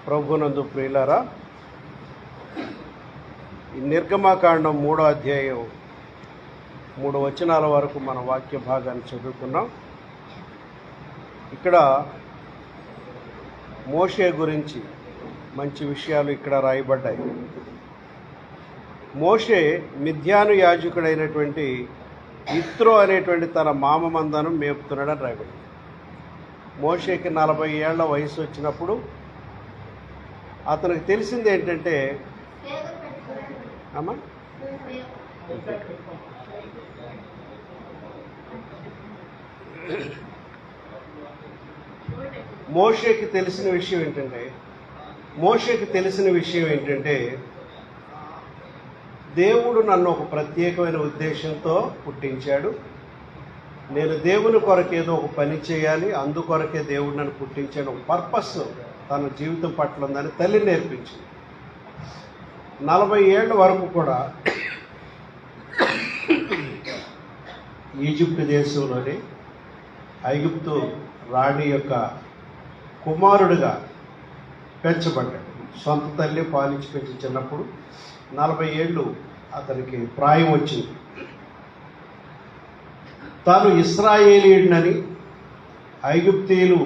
ప్రభునందు ప్రియులారా, ఈ నిర్గమాకాండం 3వ అధ్యాయం 3 వచనాల వరకు మన వాక్య భాగాన్ని చదువుకున్నాం. ఇక్కడ మోషే గురించి మంచి విషయాలు ఇక్కడ రాయబడ్డాయి. మోషే మిద్యాను యాజకుడైనటువంటి ఇత్రో అనేటువంటి తన మామ మందను మేపుతున్నాడని రాయబడింది. మోషేకి 40 ఏళ్ల వయసు వచ్చినప్పుడు అతనికి తెలిసింది ఏంటంటే, అమ్మా మోషేకి తెలిసిన విషయం ఏంటంటే దేవుడు నన్ను ఒక ప్రత్యేకమైన ఉద్దేశంతో పుట్టించాడు. నేను దేవుని కొరకు ఏదో ఒక పని చేయాలి, అందుకొరకే దేవుడు నన్ను పుట్టించాడు. ఒక పర్పస్ తన జీవితం పట్ల ఉందని తల్లి నేర్పించింది. 40 ఏళ్ల వరకు కూడా ఈజిప్ట్ దేశంలోని ఐగుప్తు రాణి యొక్క కుమారుడిగా పెంచబడ్డాడు. సొంత తల్లి పాలించి పెంచి చిన్నప్పుడు 40 ఏళ్ళు అతనికి ప్రాయం వచ్చింది. తాను ఇశ్రాయేలీయుడినని, ఐగుప్తీయులు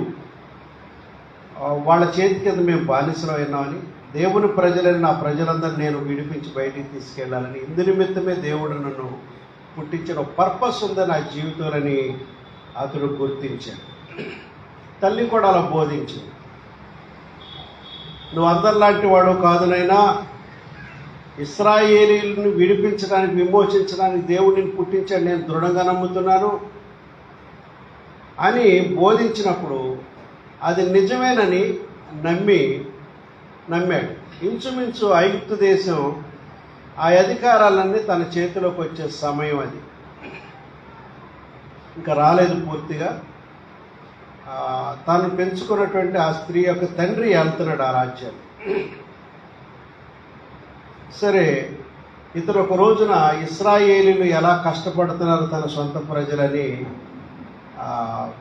వాళ్ళ చేతి కింద మేము బానిసలు అయినామని, దేవుని ప్రజలని నా ప్రజలందరినీ నేను విడిపించి బయటికి తీసుకెళ్లాలని, ఇందు నిమిత్తమే దేవుడు నన్ను పుట్టించిన పర్పస్ ఉందని నా జీవితంలోని అతడు గుర్తించాడు. తల్లి కూడా అలా బోధించింది. నువ్వు అందరిలాంటి వాడు కాదునైనా, ఇశ్రాయేలీయులను విడిపించడానికి, విమోచించడానికి దేవుడిని పుట్టించాడు, నేను దృఢంగా నమ్ముతున్నాను అని బోధించినప్పుడు అది నిజమేనని నమ్మాడు. ఇంచుమించు ఐగుప్తు దేశం ఆ అధికారాలన్నీ తన చేతిలోకి వచ్చే సమయం అది. ఇంకా రాలేదు పూర్తిగా. తాను పెంచుకున్నటువంటి ఆ స్త్రీ యొక్క తండ్రి వెళ్తున్నాడు ఆ రాజ్యాన్ని. సరే, ఇతను ఒక రోజున ఇశ్రాయేలీలు ఎలా కష్టపడుతున్నారు తన సొంత ప్రజలని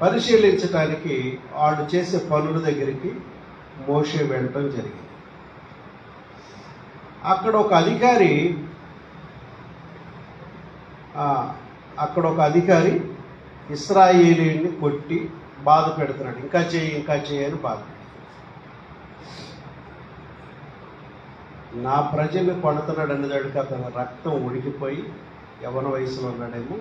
పరిశీలించడానికి వాళ్ళు చేసే పనుల దగ్గరికి మోషే వెళ్ళటం జరిగింది. అక్కడ ఒక అధికారి ఇశ్రాయేలీని కొట్టి బాధ పెడుతున్నాడు. ఇంకా చేయి అని బాధ. నా ప్రజల్ని కొడుతున్నాడు అనేదాడికి అతని రక్తం ఉడికిపోయి యవ్వన వయసులో ఉన్నాడేమో.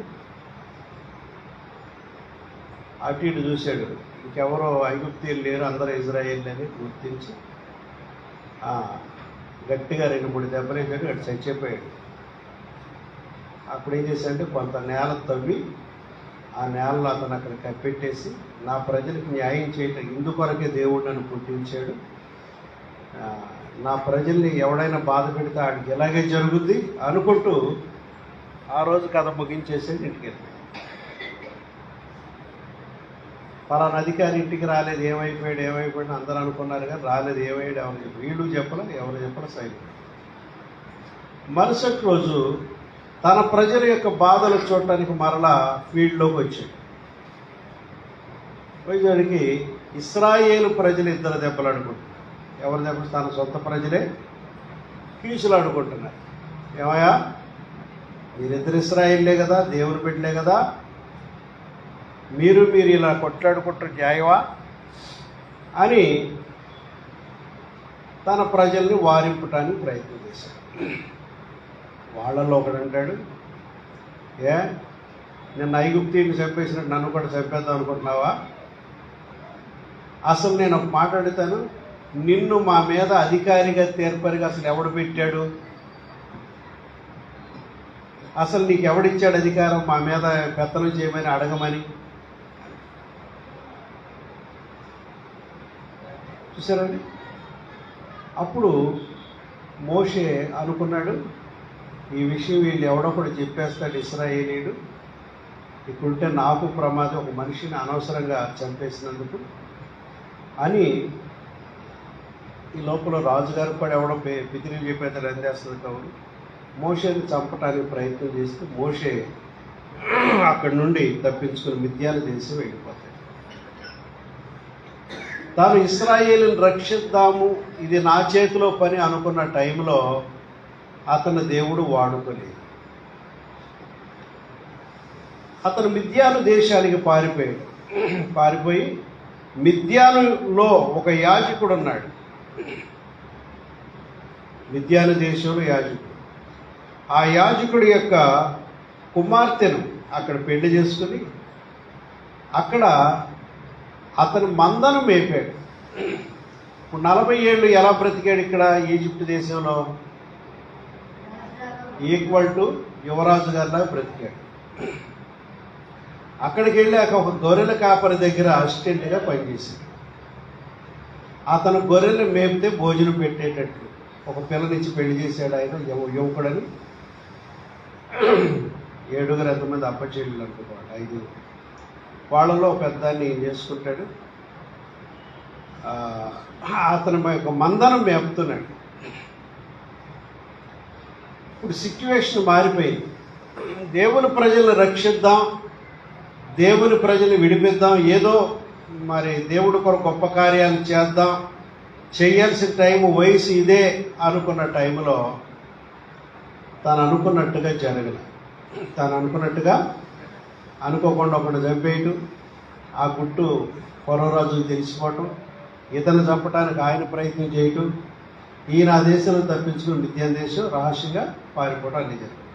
అటు ఇటు చూశాడు, ఇంకెవరో ఐగుప్తీయులు లేరు, అందరూ ఇజ్రాయేల్ అని గుర్తించి గట్టిగా 2-3 దెబ్బలు వేసాడు. అటు చచ్చిపోయాడు. అప్పుడు ఏం చేశాడంటే కొంత నేల తవ్వి ఆ నేలలో అతను అక్కడ కప్పెట్టేసి, నా ప్రజలకు న్యాయం చేయటం ఇందుకొరకే దేవుడు నన్ను పుట్టించాడు, నా ప్రజల్ని ఎవడైనా బాధ పెడితే ఆడికి ఇలాగే జరుగుద్ది అనుకుంటూ ఆ రోజు కథ ముగించేసేది ఇంటికి వెళ్ళిపోయాడు. పలానా అధికారి ఇంటికి రాలేదు, ఏమైపోయాడు అందరూ అనుకున్నారు, కానీ రాలేదు. ఏమయ్యాడు ఎవరు వీళ్ళు చెప్పలే సైన్. మరుసటి రోజు తన ప్రజల యొక్క బాధలు చూడటానికి మరలా ఫీల్డ్లోకి వచ్చాడు. పోయేవాడికి ఇశ్రాయేలు ప్రజలు 2 దెబ్బలు ఆడుకుంటున్నారు. ఎవరి దెబ్బలు? తన సొంత ప్రజలే కీసులు ఆడుకుంటున్నారు. ఏమయ్యా, మీరిద్దరు ఇశ్రాయేలే కదా, దేవుని బిడ్డలే కదా, మీరు ఇలా కొట్లాడుకుంటారు న్యాయమా అని తన ప్రజల్ని వారింపటానికి ప్రయత్నం చేశాడు. వాళ్ళల్లో ఒకడంటాడు, నిన్న ఐగుప్తీయుని చంపేసినట్టు నన్ను కూడా చంపేద్దాం అనుకుంటున్నావా? అసలు నేను ఒక మాట అడుగుతాను, నిన్ను మా మీద అధికారిగా తీర్పరిగా అసలు ఎవడు పెట్టాడు? అసలు నీకు ఎవడిచ్చాడు అధికారం మా మీద పెత్తనం చేయమని అడగమని? చూసారండి. అప్పుడు మోషే అనుకున్నాడు, ఈ విషయం వీళ్ళు ఎవడో కూడా చెప్పేస్తాడు ఇశ్రాయేలీయుడు, ఇప్పుడుంటే నాకు ప్రమాదం, ఒక మనిషిని అనవసరంగా చంపేసినందుకు అని. ఈ లోపల రాజుగారు కూడా ఎవడో పితిరీలు చెప్పేస్తాడు, ఏం చేస్తుంది కాబట్టి మోషేని చంపటానికి ప్రయత్నం చేస్తూ మోషే అక్కడి నుండి తప్పించుకుని మిద్యాను దేశం వెళ్ళిపోతాడు. తాను ఇశ్రాయేలుని రక్షిద్దాము, ఇది నా చేతిలో పని అనుకున్న టైంలో అతను దేవుడు వాడుకోలేదు. అతను మిద్యాను దేశానికి పారిపోయి మిద్యానులో ఒక యాజకుడు ఉన్నాడు. మిద్యాను దేశంలో యాజకుడు. ఆ యాజకుడి యొక్క కుమార్తెను అక్కడ పెళ్లి చేసుకుని అక్కడ అతను మందను మేపాడు. ఇప్పుడు 40 ఏళ్ళు ఎలా బ్రతికాడు ఇక్కడ ఈజిప్ట్ దేశంలో? ఈక్వల్ టు యువరాజు గారిలా బ్రతికాడు. అక్కడికి వెళ్ళాక ఒక గొర్రెల కాపరి దగ్గర అసిస్టెంట్గా పనిచేశాడు. అతను గొర్రెలు మేపితే భోజనం పెట్టేటట్లు ఒక పిల్లనిచ్చి పెళ్లి చేశాడు. ఆయన యువకుడని 7 ఎంతమంది అప్పచెల్లెలు అనుకోవాలి, 5. వాళ్ళలో ఒక పెద్దాన్ని ఏం చేసుకుంటాడు, అతను యొక్క మందనం మేపుతున్నాడు. ఇప్పుడు సిచ్యువేషన్ మారిపోయింది. దేవుని ప్రజలను రక్షిద్దాం, దేవుని ప్రజలు విడిపిద్దాం, ఏదో మరి దేవుడి కొరకు గొప్ప కార్యాలు చేద్దాం, చేయాల్సిన టైము వయసు ఇదే అనుకున్న టైంలో తాను అనుకున్నట్టుగా జరగలేదు. తాను అనుకున్నట్టుగా అనుకోకుండా ఒకటి చంపేయటం, ఆ గుట్టు పొరరాజులు తెలిసిపోవటం, ఇతను చంపడానికి ఆయన ప్రయత్నం చేయటం, ఈయన ఆ దేశంలో తప్పించుకుని మిద్యాన్ దేశం రహస్యంగా పారిపోవడం అన్ని జరిగింది.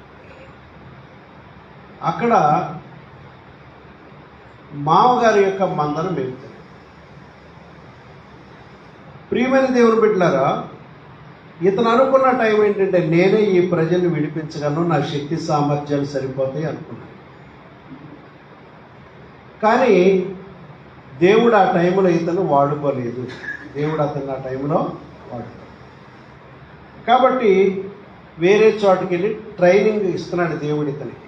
అక్కడ మామగారి యొక్క మందను మేపుతాడు. ప్రియమైన దేవుని బిడ్డలారా, ఇతను అనుకున్న టైం ఏంటంటే నేనే ఈ ప్రజల్ని విడిపించగలను, నా శక్తి సామర్థ్యాలు సరిపోతాయి అనుకున్నాను. కానీ దేవుడు ఆ టైంలో ఇతను వాడుకోలేదు. దేవుడు అతను ఆ టైంలో వాడుకోలేదు. కాబట్టి వేరే చోటుకి వెళ్ళి ట్రైనింగ్ ఇస్తున్నాడు దేవుడు ఇతనికి.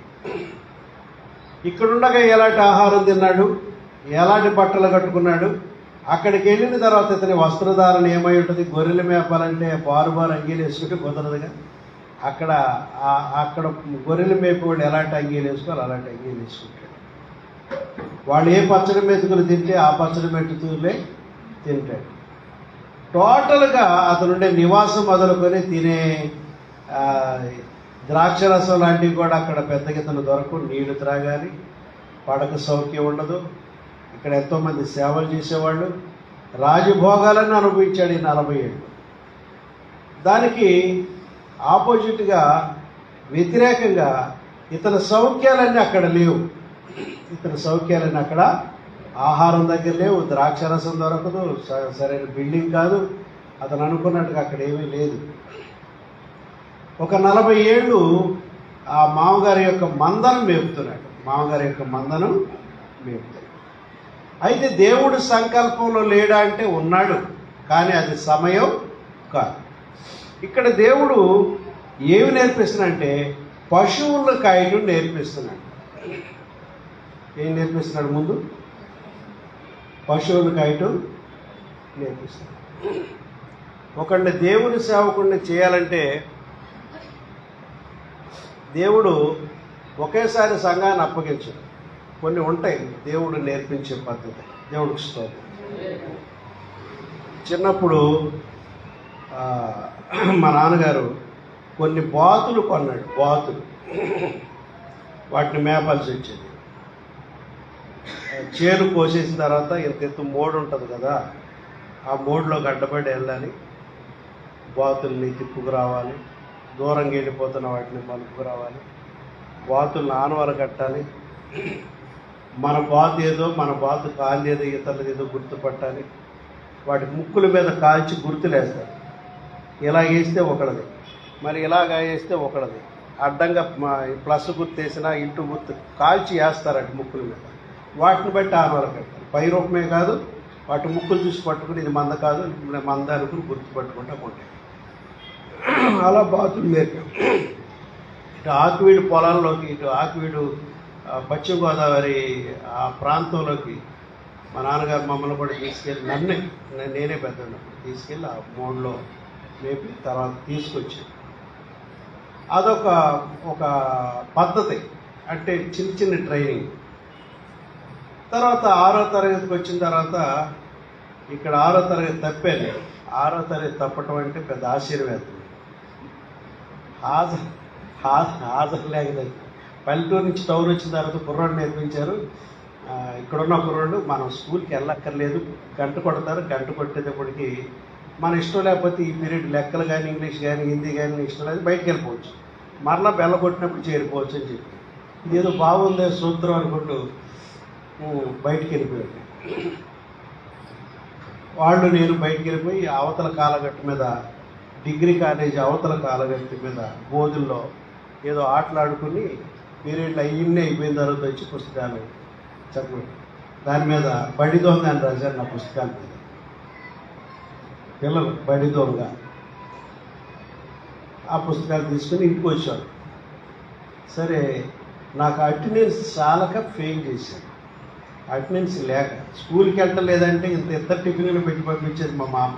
ఇక్కడుండగా ఎలాంటి ఆహారం తిన్నాడు, ఎలాంటి బట్టలు కట్టుకున్నాడు, అక్కడికి వెళ్ళిన తర్వాత ఇతని వస్త్రధారణ ఏమై ఉంటుంది? గొర్రెలు మేపాలంటే బారు అంగీలు వేసుకుంటే కుదరదుగా. అక్కడ గొర్రెలు మేపేవాళ్ళు ఎలాంటి అంగీలు వేసుకోవాలి, అలాంటి అంగీలు వేసుకుంటాడు. వాళ్ళు ఏ పచ్చడి మెతుకులు తింటే ఆ పచ్చడి మెతుకులే తింటాడు. టోటల్గా అతనుండే నివాసం మొదలుకొని తినే ద్రాక్షరసం లాంటివి కూడా అక్కడ పెద్ద గితను దొరకు, నీళ్లు త్రాగాలి, పడక సౌఖ్యం ఉండదు. ఇక్కడ ఎంతోమంది సేవలు చేసేవాళ్ళు, రాజభోగాలను అనుభవించాడు ఈ 40 ఏళ్ళు. దానికి ఆపోజిట్గా వ్యతిరేకంగా ఇతని సౌఖ్యాలన్నీ అక్కడ లేవు. ఇతని సౌఖ్యాలన్నీ అక్కడ ఆహారం దగ్గర లేవు, ద్రాక్షరసం దొరకదు, సరైన బిల్డింగ్ కాదు, అతను అనుకున్నట్టుగా అక్కడ ఏమీ లేదు. ఒక 40 ఏళ్ళు ఆ మామగారి యొక్క మందను మేపుతున్నాడు. మామగారి యొక్క మందను మేపుతాడు. అయితే దేవుడు సంకల్పంలో లేడా అంటే ఉన్నాడు, కానీ అది సమయం కాదు. ఇక్కడ దేవుడు ఏమి నేర్పిస్తున్నాడంటే పశువులను కాయటం నేర్పిస్తున్నాడు. ఏం నేర్పిస్తున్నాడు? ముందు పశువులను కాయటం నేర్పిస్తున్నాడు. ఒకళ్ళ దేవుని సేవకుడిని చేయాలంటే దేవుడు ఒకేసారి సంఘాన్ని అప్పగించడు. కొన్ని ఉంటాయి దేవుడు నేర్పించే పద్ధతి. దేవుడికి స్తోత్రం. చిన్నప్పుడు మా నాన్నగారు కొన్ని బాతులు కొన్నాడు. బాతులు, వాటిని మేపాల్సి వచ్చేది. చేను కోసేసిన తర్వాత ఇంత మోడు ఉంటుంది కదా, ఆ మోడులో గడ్డపడి వెళ్ళాలి, బాతుల్ని తిప్పుకు రావాలి, దూరంగా వెళ్ళిపోతున్న వాటిని మలుపుకు రావాలి, బాతులను ఆనవర కట్టాలి, మన బాతు ఏదో మన బాతు కాలేదో ఇతరులకు ఏదో గుర్తుపట్టాలి, వాటి ముక్కుల మీద కాల్చి గుర్తులేస్తారు. ఇలా వేస్తే ఒకళ్ళది, మరి ఇలాగా వేస్తే ఒకళ్ళది, అడ్డంగా ప్లస్ గుర్తు వేసినా ఇంటూ గుర్తు కాల్చి వేస్తారట ముక్కుల మీద. వాటిని బట్టి ఆనవర కట్టాలి. పై రూపమే కాదు, వాటి ముక్కులు చూసి పట్టుకుని ఇది మంద కాదు మంద అనుకుని గుర్తుపట్టుకుంటా ఉంటాయి. అలా బాతులు నేర్పాం. ఇటు ఆకువీడు పొలాల్లోకి, ఇటు ఆకువీడు పశ్చిమ గోదావరి ఆ ప్రాంతంలోకి మా నాన్నగారు మమ్మల్ని కూడా తీసుకెళ్ళి, నేనే పెద్దను తీసుకెళ్ళి ఆ మోడ్లో మేపి తర్వాత తీసుకొచ్చాను. ఒక పద్ధతి, అంటే చిన్న ట్రైనింగ్. తర్వాత 6వ తరగతికి వచ్చిన తర్వాత ఇక్కడ 6వ తరగతి తప్పాను. 6వ తరగతి తప్పటం అంటే పెద్ద ఆశీర్వాదం. హాజరు లేకదండి. పల్లెటూరు నుంచి టౌన్ వచ్చిన తర్వాత కుర్రాడు నేర్పించారు. ఇక్కడున్న కుర్రాడు మనం స్కూల్కి వెళ్ళక్కర్లేదు, గంట కొడతారు. గంట కొట్టేటప్పటికి మన ఇష్టం లేకపోతే ఈ పీరియడ్ లెక్కలు కానీ ఇంగ్లీష్ కానీ హిందీ కానీ ఇష్టం లేదు, బయటకు వెళ్ళిపోవచ్చు. మరలా బెల్ల కొట్టినప్పుడు చేరిపోవచ్చు అని చెప్పి ఇదేదో బాగుందే సూత్రం అనుకుంటూ బయటికి వెళ్ళిపోయాడు. వాళ్ళు నేను బయటికి వెళ్ళిపోయి అవతల కాలగట్టు మీద, డిగ్రీ కాలేజీ అవతల కాలగట్టు మీద బోధుల్లో ఏదో ఆటలాడుకుని పీరియడ్లు అయిపోయిన తర్వాత వచ్చి పుస్తకాలు చదువు. దాని మీద బడి దొంగ అని రాశారు నా పుస్తకాల మీద. పిల్లలు బడి దొంగ. ఆ పుస్తకాలు తీసుకుని ఇంటికి వచ్చాడు. సరే, నాకు అటెండెన్స్ చాలక ఫెయిల్ చేశాను. అటెండెన్స్ లేక స్కూల్కి వెళ్ళలేదంటే ఇద్దరు టిఫిన్లు పెట్టి పంపించేది మా మామ.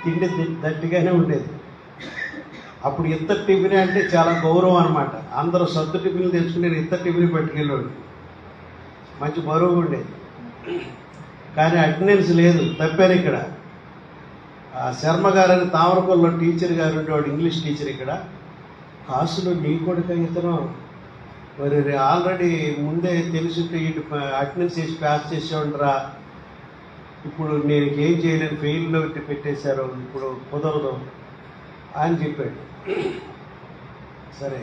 తిండి దట్టిగానే ఉండేది. అప్పుడు ఇద్దరు టిఫిన్ అంటే చాలా గౌరవం అనమాట. అందరూ సొంత టిఫిన్లు తెచ్చుకుని నేను ఇద్దరు టిఫిన్ పట్టుకెళ్ళాడు. మంచి బరువు ఉండేది. కానీ అటెండెన్స్ లేదు, తప్పాను. ఇక్కడ శర్మ గారని తామరకొల్లో టీచర్ గారు ఉండేవాడు, ఇంగ్లీష్ టీచర్. ఇక్కడ క్లాసులో నీ కొడుక ఇతను మరి ఆల్రెడీ ముందే తెలుసుంటే ఇటు అటెండెన్స్ వేసి పాస్ చేసేవాడురా, ఇప్పుడు నేను ఏం చేయలేను, ఫెయిల్లో పెట్టేశారు, ఇప్పుడు కుదరదు అని చెప్పాడు. సరే,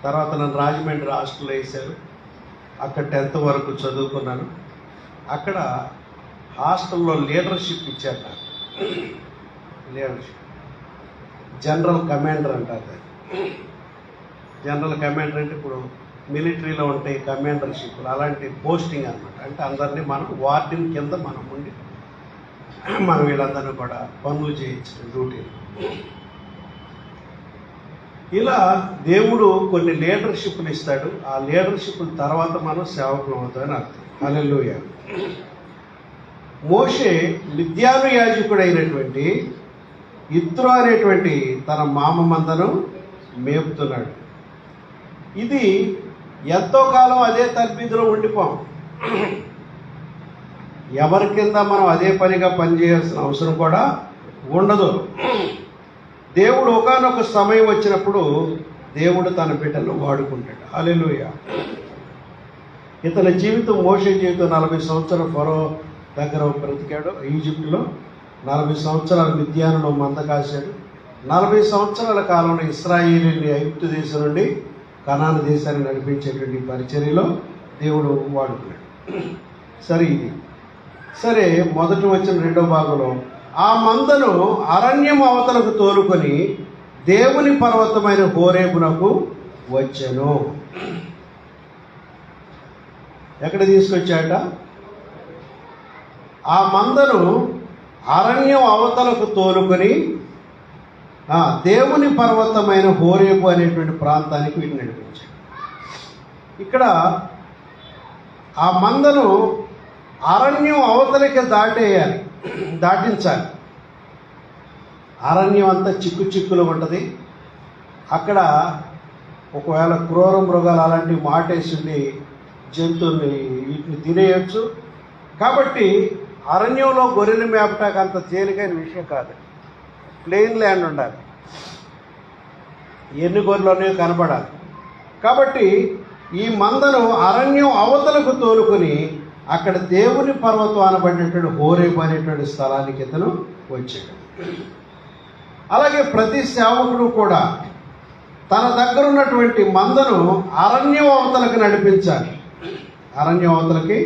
తర్వాత నన్ను రాజమండ్రి హాస్టల్లో వేశారు. అక్కడ 10th వరకు చదువుకున్నాను. అక్కడ హాస్టల్లో లీడర్షిప్ ఇచ్చారు నాకు. లీడర్షిప్ జనరల్ కమాండర్ అంటారు. జనరల్ కమాండర్ అంటే ఇప్పుడు మిలిటరీలో ఉంటాయి కమాండర్షిప్లు, అలాంటి పోస్టింగ్ అనమాట. అంటే అందరినీ మనం వార్డెన్ కింద మనం ఉండి మనం వీళ్ళందరినీ కూడా పనులు చేయించడం, డ్యూటీలు. ఇలా దేవుడు కొన్ని లీడర్షిప్లు ఇస్తాడు. ఆ లీడర్షిప్ల తర్వాత మనం సేవకులు అవుతామని అర్థం. హల్లెలూయా. మోషే మిద్యాను యాజకుడైనటువంటి యిత్రో అనేటువంటి తన మామ మందను మేపుతున్నాడు. ఇది ఎంతో కాలం అదే తరబీదులో ఉండిపోం. ఎవరి కింద మనం అదే పనిగా పనిచేయాల్సిన అవసరం కూడా ఉండదు. దేవుడు ఒకానొక సమయం వచ్చినప్పుడు దేవుడు తన బిడ్డను వాడుకుంటాడు. హల్లెలూయా. ఇతని జీవితం, మోషే జీవితం 40 సంవత్సరాలు ఫరో దగ్గర బ్రతికాడు. ఈజిప్టులో 40 సంవత్సరాలు మిద్యానులో మంద కాశాడు. 40 సంవత్సరాల కాలంలో ఇశ్రాయేలీయుల్ని ఐగుప్తు దేశం నుండి కనాను దేశాన్ని నడిపించేటువంటి పరిచర్యలో దేవుడు వాడుకున్నాడు. సరే, మొదటి వచ్చిన 2వ భాగంలో ఆ మందను అరణ్యం అవతలకు తోలుకొని దేవుని పర్వతమైన హోరేబునకు వచ్చెను. ఎక్కడ తీసుకొచ్చాట? ఆ మందను అరణ్యం అవతలకు తోలుకొని దేవుని పర్వతమైన హోరేబు అనేటువంటి ప్రాంతానికి వీటిని నడిపించాడు. ఇక్కడ ఆ మందను అరణ్యం అవతలకి దాటించాలి. అరణ్యం అంతా చిక్కులు ఉంటుంది. అక్కడ ఒకవేళ క్రూర మృగాలు అలాంటివి మాటేసింది జంతువుల్ని వీటిని తినేయచ్చు. కాబట్టి అరణ్యంలో గొర్రెలు మేపటానికి అంత తేలికైన విషయం కాదు. ప్లెయిన్ ల్యాండ్ ఉండాలి, ఎన్ని గొర్రెలు కనపడాలి. కాబట్టి ఈ మందను అరణ్యం అవతలకు తోలుకొని అక్కడ దేవుని పర్వతం అనబడినటువంటి హోరేబు అనేటువంటి స్థలానికి ఇతను వచ్చాడు. అలాగే ప్రతి సేవకుడు కూడా తన దగ్గర ఉన్నటువంటి మందను అరణ్యం అవతలకు నడిపించాలి. అరణ్యం అవతలకి,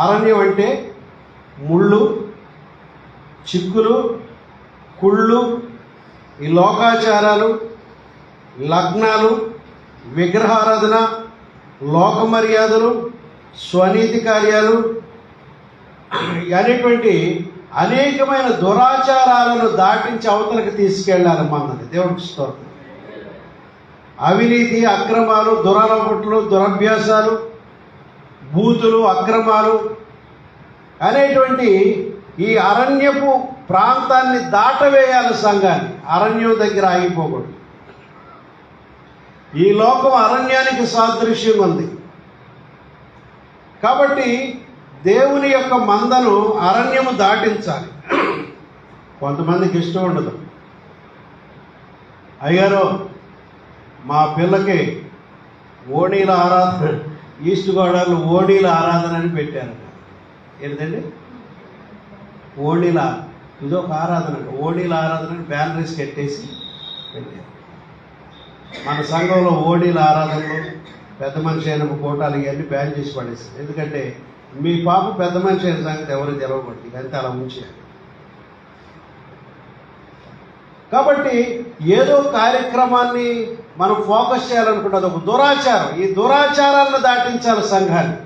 అరణ్యం అంటే ముళ్ళు, చిక్కులు, కుళ్ళు, ఈ లోకాచారాలు, లగ్నాలు, విగ్రహారాధన, లోక మర్యాదలు, స్వనీతి కార్యాలు అనేటువంటి అనేకమైన దురాచారాలను దాటించి అవతలకు తీసుకెళ్ళాలి మందని. దేవుడికి స్తోత్రం. అవినీతి, అక్రమాలు, దురలవాట్లు, దురభ్యాసాలు, బూతులు, అక్రమాలు అనేటువంటి ఈ అరణ్యపు ప్రాంతాన్ని దాటవేయాలి సంఘాన్ని. అరణ్యం దగ్గర ఆగిపోకూడదు. ఈ లోకం అరణ్యానికి సాదృశ్యం ఉంది. కాబట్టి దేవుని యొక్క మందను అరణ్యము దాటించాలి. కొంతమందికి ఇష్టం ఉండదు. అయ్యారో మా పిల్లకి ఓణీల ఆరాధన, ఈస్ట్ గోదావరిలో ఓణీల ఆరాధన అని పెట్టారు. ఏంటండి ఓణీల, ఇదొక ఆరాధన, ఓణీల ఆరాధన అని బ్యానర్స్ కట్టేసి పెట్టారు. మన సంఘంలో ఓణీల ఆరాధనలు, పెద్ద మనిషి అయిన కోటాలు ఇవన్నీ బ్యాన్ చేసి పడేస్తారు. ఎందుకంటే మీ పాప పెద్ద మనిషి అయిన సంగతి ఎవరు తెలవకూడదు, ఇదంతా అలా ఉంచారు. కాబట్టి ఏదో కార్యక్రమాన్ని మనం ఫోకస్ చేయాలనుకుంటే అదొక దురాచారం. ఈ దురాచారాలను దాటించాలి సంఘాన్ని.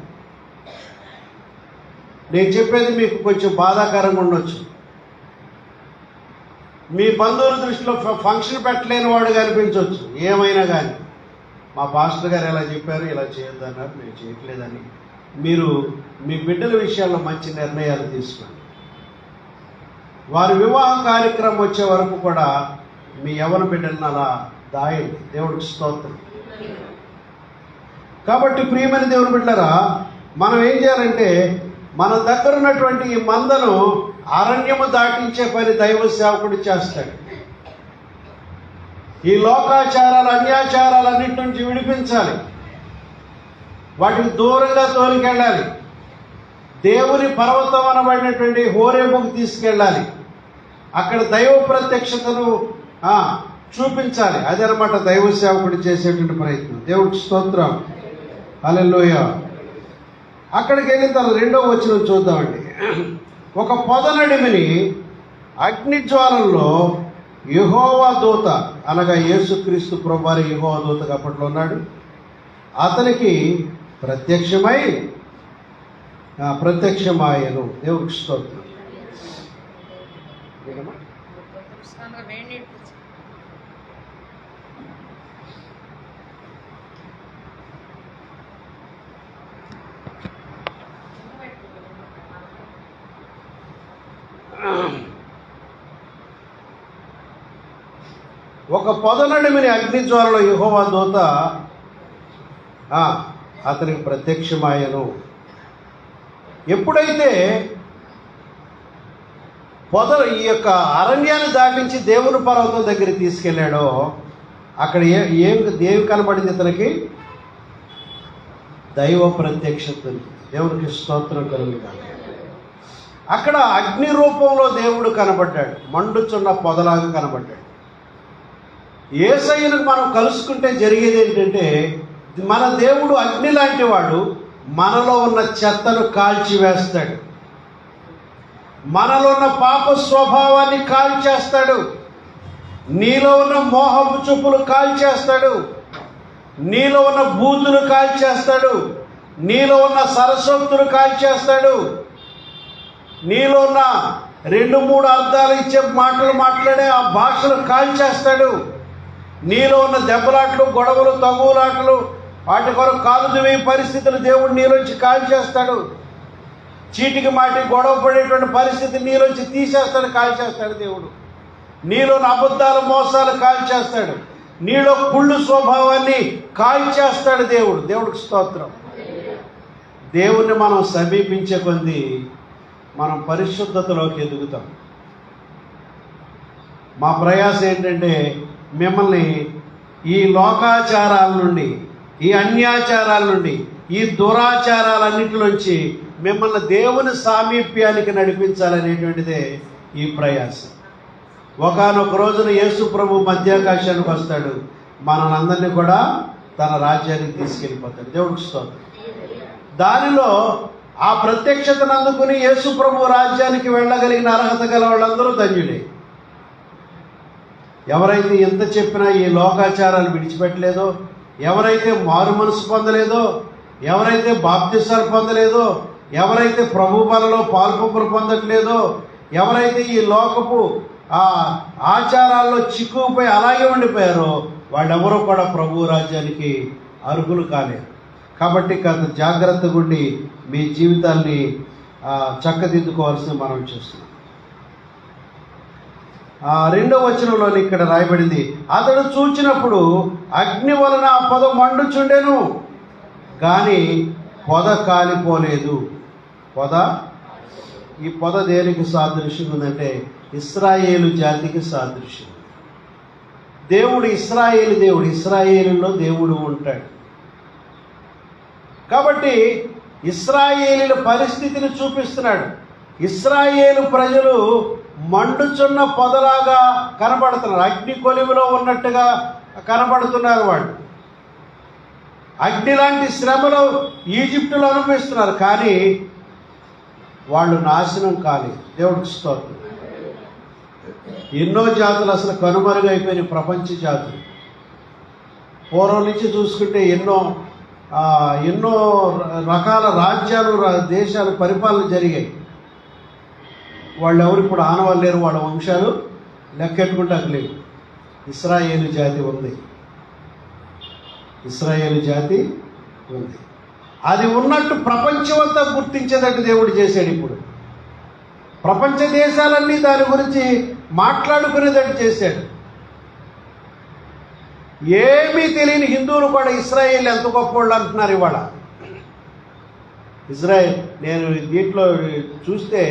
నేను చెప్పేది మీకు కొంచెం బాధాకరంగా ఉండొచ్చు. మీ బంధువుల దృష్టిలో ఫంక్షన్ పెట్టలేని వాడు కనిపించవచ్చు. ఏమైనా కానీ మా పాస్టర్ గారు ఎలా చెప్పారు, ఇలా చేయొద్దన్నారు, నేను చేయట్లేదని మీరు మీ బిడ్డల విషయాల్లో మంచి నిర్ణయాలు తీసుకోండి. వారి వివాహ కార్యక్రమం వచ్చే వరకు కూడా మీ యవ్వన బిడ్డలను అలా దాయండి. దేవుడికి స్తోత్రం. కాబట్టి ప్రియమైన దేవుని బిడ్డలారా, మనం ఏం చేయాలంటే మన దగ్గర ఉన్నటువంటి ఈ మందను అరణ్యము దాటించే పని దైవ సేవకుడు చేస్తాడు. ఈ లోకాచారాలు, అన్యాచారాలన్నిటి నుంచి విడిపించాలి, వాటికి దూరంగా తోలికెళ్ళాలి. దేవుని పర్వతం అనబడినటువంటి హోరేబుకు తీసుకెళ్ళాలి. అక్కడ దైవ ప్రత్యక్షతను చూపించాలి. అదనమాట దైవ సేవకుడు చేసేటువంటి ప్రయత్నం. దేవుడికి స్తోత్రం. హల్లెలూయా. అక్కడికి వెళ్ళిన తర్వాత 2వ వచనం చూద్దామండి. ఒక పొదనడిమిని అగ్నిజ్వాలల్లో యెహోవా దూత, అనగా యేసుక్రీస్తు ప్రభువారి యెహోవా దూతగా అప్పట్లో ఉన్నాడు, అతనికి ప్రత్యక్షమాయను. దేవుడికి స్తోత్రం. ఒక పొదనడిమిని అగ్నిజ్వాలలో యెహోవా దూత అతనికి ప్రత్యక్షమాయను. ఎప్పుడైతే ఈ యొక్క అరణ్యాన్ని దాటించి దేవుని పర్వతం దగ్గరికి తీసుకెళ్ళాడో అక్కడ దేవి కనబడింది ఇతనికి? దైవ ప్రత్యక్షత. దేవునికి స్తోత్రం కలుగుతాడు. అక్కడ అగ్ని రూపంలో దేవుడు కనబడ్డాడు, మండుచున్న పొదలాగా కనబడ్డాడు. యేసయ్యను మనం కలుసుకుంటే జరిగేది ఏంటంటే, మన దేవుడు అగ్ని లాంటి వాడు. మనలో ఉన్న చెత్తను కాల్చివేస్తాడు, మనలో ఉన్న పాప స్వభావాన్ని కాల్చేస్తాడు, నీలో ఉన్న మోహపు చూపులు కాల్చేస్తాడు, నీలో ఉన్న బూతులు కాల్చేస్తాడు, నీలో ఉన్న సరస్వక్తులు కాల్చేస్తాడు, నీలో ఉన్న 2-3 అర్థాలు ఇచ్చే మాటలు మాట్లాడే ఆ భాషలు కాల్చేస్తాడు, నీలో ఉన్న దెబ్బలాట్లు, గొడవలు, తగులాటలు, వాటి కొరకు కాలు దువ్వే పరిస్థితులు దేవుడు నీలోంచి కాల్చేస్తాడు. చీటికి మాటి గొడవ పడేటువంటి పరిస్థితి నీలోంచి తీసేస్తాడు, కాల్చేస్తాడు దేవుడు. నీలోని అబద్ధాలు, మోసాలు కాల్చేస్తాడు, నీలో కుళ్ళు స్వభావాన్ని కాల్చేస్తాడు దేవుడు. దేవుడికి స్తోత్రం. దేవుణ్ణి మనం సమీపించే కొద్దీ మనం పరిశుద్ధతలోకి ఎదుగుతాం. మా ప్రయాస ఏంటంటే మిమ్మల్ని ఈ లోకాచారాల నుండి, ఈ అన్యాచారాల నుండి, ఈ దురాచారాలన్నిటిలోంచి మిమ్మల్ని దేవుని సామీప్యానికి నడిపించాలనేటువంటిదే ఈ ప్రయాసం. ఒకానొక రోజున యేసు ప్రభు మధ్యాకాశానికి వస్తాడు, మనందరినీ కూడా తన రాజ్యానికి తీసుకెళ్ళిపోతాడు. దేవుడికి స్తోత్రం. దానిలో ఆ ప్రత్యక్షతను అందుకుని యేసు ప్రభు రాజ్యానికి వెళ్ళగలిగిన అర్హత గల వాళ్ళందరూ ధన్యులే. ఎవరైతే ఎంత చెప్పినా ఈ లోకాచారాలు విడిచిపెట్టలేదో, ఎవరైతే మారు మనసు పొందలేదో, ఎవరైతే బాప్తిసాలు పొందలేదో, ఎవరైతే ప్రభు బలలో పాల్పొంపులు పొందట్లేదో, ఎవరైతే ఈ లోకపు ఆచారాల్లో చిక్కుపోయి అలాగే ఉండిపోయారో వాళ్ళెవరూ కూడా ప్రభు రాజ్యానికి అర్హులు కాలేరు. కాబట్టి కాస్త జాగ్రత్తగా ఉండి మీ జీవితాన్ని చక్కదిద్దుకోవాల్సిన మనం చూస్తున్నాం. 2వ వచనంలో ఇక్కడ రాయబడింది, అతడు చూచినప్పుడు అగ్ని వలన ఆ పొద మండుచుండెను, కానీ పొద కాలిపోలేదు. పొద. ఈ పొద దేనికి సాదృశ్యం ఉందంటే ఇశ్రాయేలు జాతికి సాదృశ్యం. దేవుడు ఇశ్రాయేలు దేవుడు, ఇశ్రాయేలులో దేవుడు ఉంటాడు. కాబట్టి ఇశ్రాయేలీల పరిస్థితిని చూపిస్తున్నాడు. ఇశ్రాయేలు ప్రజలు మండుచున్న పొదలాగా కనబడుతున్నారు, అగ్ని కొలిమిలో ఉన్నట్టుగా కనబడుతున్నారు. వాళ్ళు అగ్ని లాంటి శ్రమలు ఈజిప్టులో అనుభవిస్తున్నారు, కానీ వాళ్ళు నాశనం కాలేదు. దేవుడికి స్తోత్రం. ఎన్నో జాతులు అసలు కనుమరుగైపోయిన ప్రపంచ జాతులు. పూర్వం నుంచి చూసుకుంటే ఎన్నో రకాల రాజ్యాలు దేశాలు పరిపాలన జరిగాయి. వాళ్ళు ఎవరు ఇప్పుడు ఆనవాళ్ళు లేరు, వాళ్ళ వంశాలు లెక్కెట్టుకుంటాకు లేవు. ఇశ్రాయేలు జాతి ఉంది, ఇశ్రాయేలు జాతి ఉంది. అది ఉన్నట్టు ప్రపంచమంతా గుర్తించేటట్టు దేవుడు చేశాడు. ఇప్పుడు ప్రపంచ దేశాలన్నీ దాని గురించి మాట్లాడుకునేటట్టు చేశాడు. ఏమీ తెలియని హిందువులు కూడా ఇశ్రాయేల్ ఎంత గొప్పవాళ్ళు అంటున్నారు ఇవాళ. ఇజ్రాయెల్, నేను దీంట్లో చూస్తే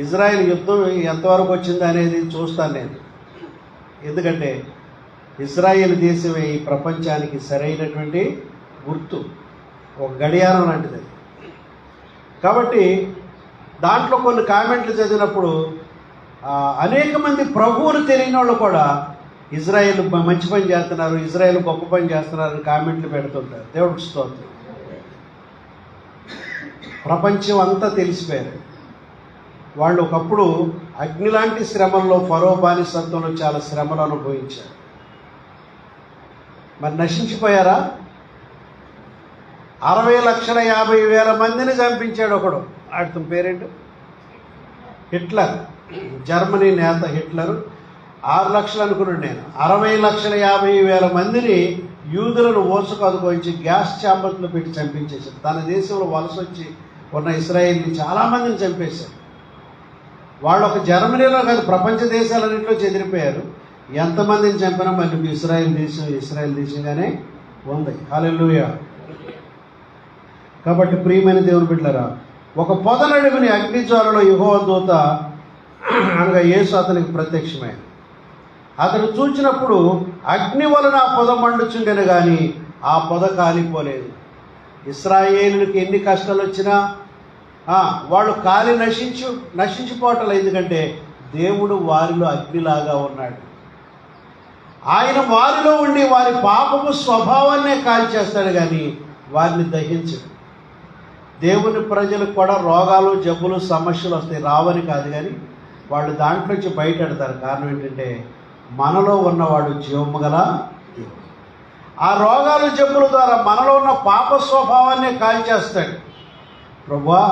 ఇజ్రాయెల్ యుద్ధం ఎంతవరకు వచ్చింది అనేది చూస్తాను నేను. ఎందుకంటే ఇజ్రాయెల్ దేశమే ఈ ప్రపంచానికి సరైనటువంటి గుర్తు, ఒక గడియారం లాంటిది. కాబట్టి దాంట్లో కొన్ని కామెంట్లు చదివినప్పుడు అనేక మంది ప్రభువును తెలియని వాళ్ళు కూడా ఇజ్రాయెల్ మంచి పని చేస్తున్నారు, ఇజ్రాయెల్ గొప్ప పని చేస్తున్నారు అని కామెంట్లు పెడుతుంటారు. దేవుడికి స్తోత్రం. ప్రపంచం అంతా తెలిసిపోయారు. వాళ్ళు ఒకప్పుడు అగ్ని లాంటి శ్రమల్లో, ఫరో బానిసత్వంలో చాలా శ్రమలు అనుభవించారు. మరి నశించిపోయారా? 60,50,000 మందిని చంపించాడు ఒకడు. అతని పేరేంటి? హిట్లర్. జర్మనీ నేత హిట్లర్. 6 లక్షలు అనుకున్నాడు నేను. 60,50,000 మందిని యూదులను ఓసుకు అదుకోయించి గ్యాస్ ఛాంబర్స్లో పెట్టి చంపించేశాడు. తన దేశంలో వలస వచ్చి ఉన్న ఇశ్రాయేల్ని చాలామందిని చంపేశారు. వాళ్ళు ఒక జర్మనీలో కాదు, ప్రపంచ దేశాలన్నింటిలో చెదిరిపోయారు. ఎంతమందిని చంపినా మళ్ళీ ఇశ్రాయేల్ దేశంగానే ఉంది. హల్లెలూయా. కాబట్టి ప్రియమైన దేవుని బిడ్డలారా, ఒక పొదనడుగుని అగ్నిజ్వాలలో యెహోవా దూత అనగా యేసు అతనికి ప్రత్యక్షమైన. అతను చూచినప్పుడు అగ్ని వలన ఆ పొద మండుచుండెను కానీ ఆ పొద కాలిపోలేదు. ఇశ్రాయేలుకి ఎన్ని కష్టాలు వచ్చినా వాళ్ళు కాలి నశించిపోవటం. ఎందుకంటే దేవుడు వారిలో అగ్నిలాగా ఉన్నాడు. ఆయన వారిలో ఉండి వారి పాపపు స్వభావాన్నే కాల్చేస్తాడు కానీ వారిని దహించడు. దేవుని ప్రజలకు కూడా రోగాలు, జబ్బులు, సమస్యలు వస్తాయి, రావని కాదు, కానీ వాళ్ళు దాంట్లో నుంచి బయటెడతారు. కారణం ఏంటంటే మనలో ఉన్నవాడు జీవము గల దేవుడు. ఆ రోగాలు, జబ్బుల ద్వారా మనలో ఉన్న పాప స్వభావాన్నే కాల్చేస్తాడు. ప్రభువా,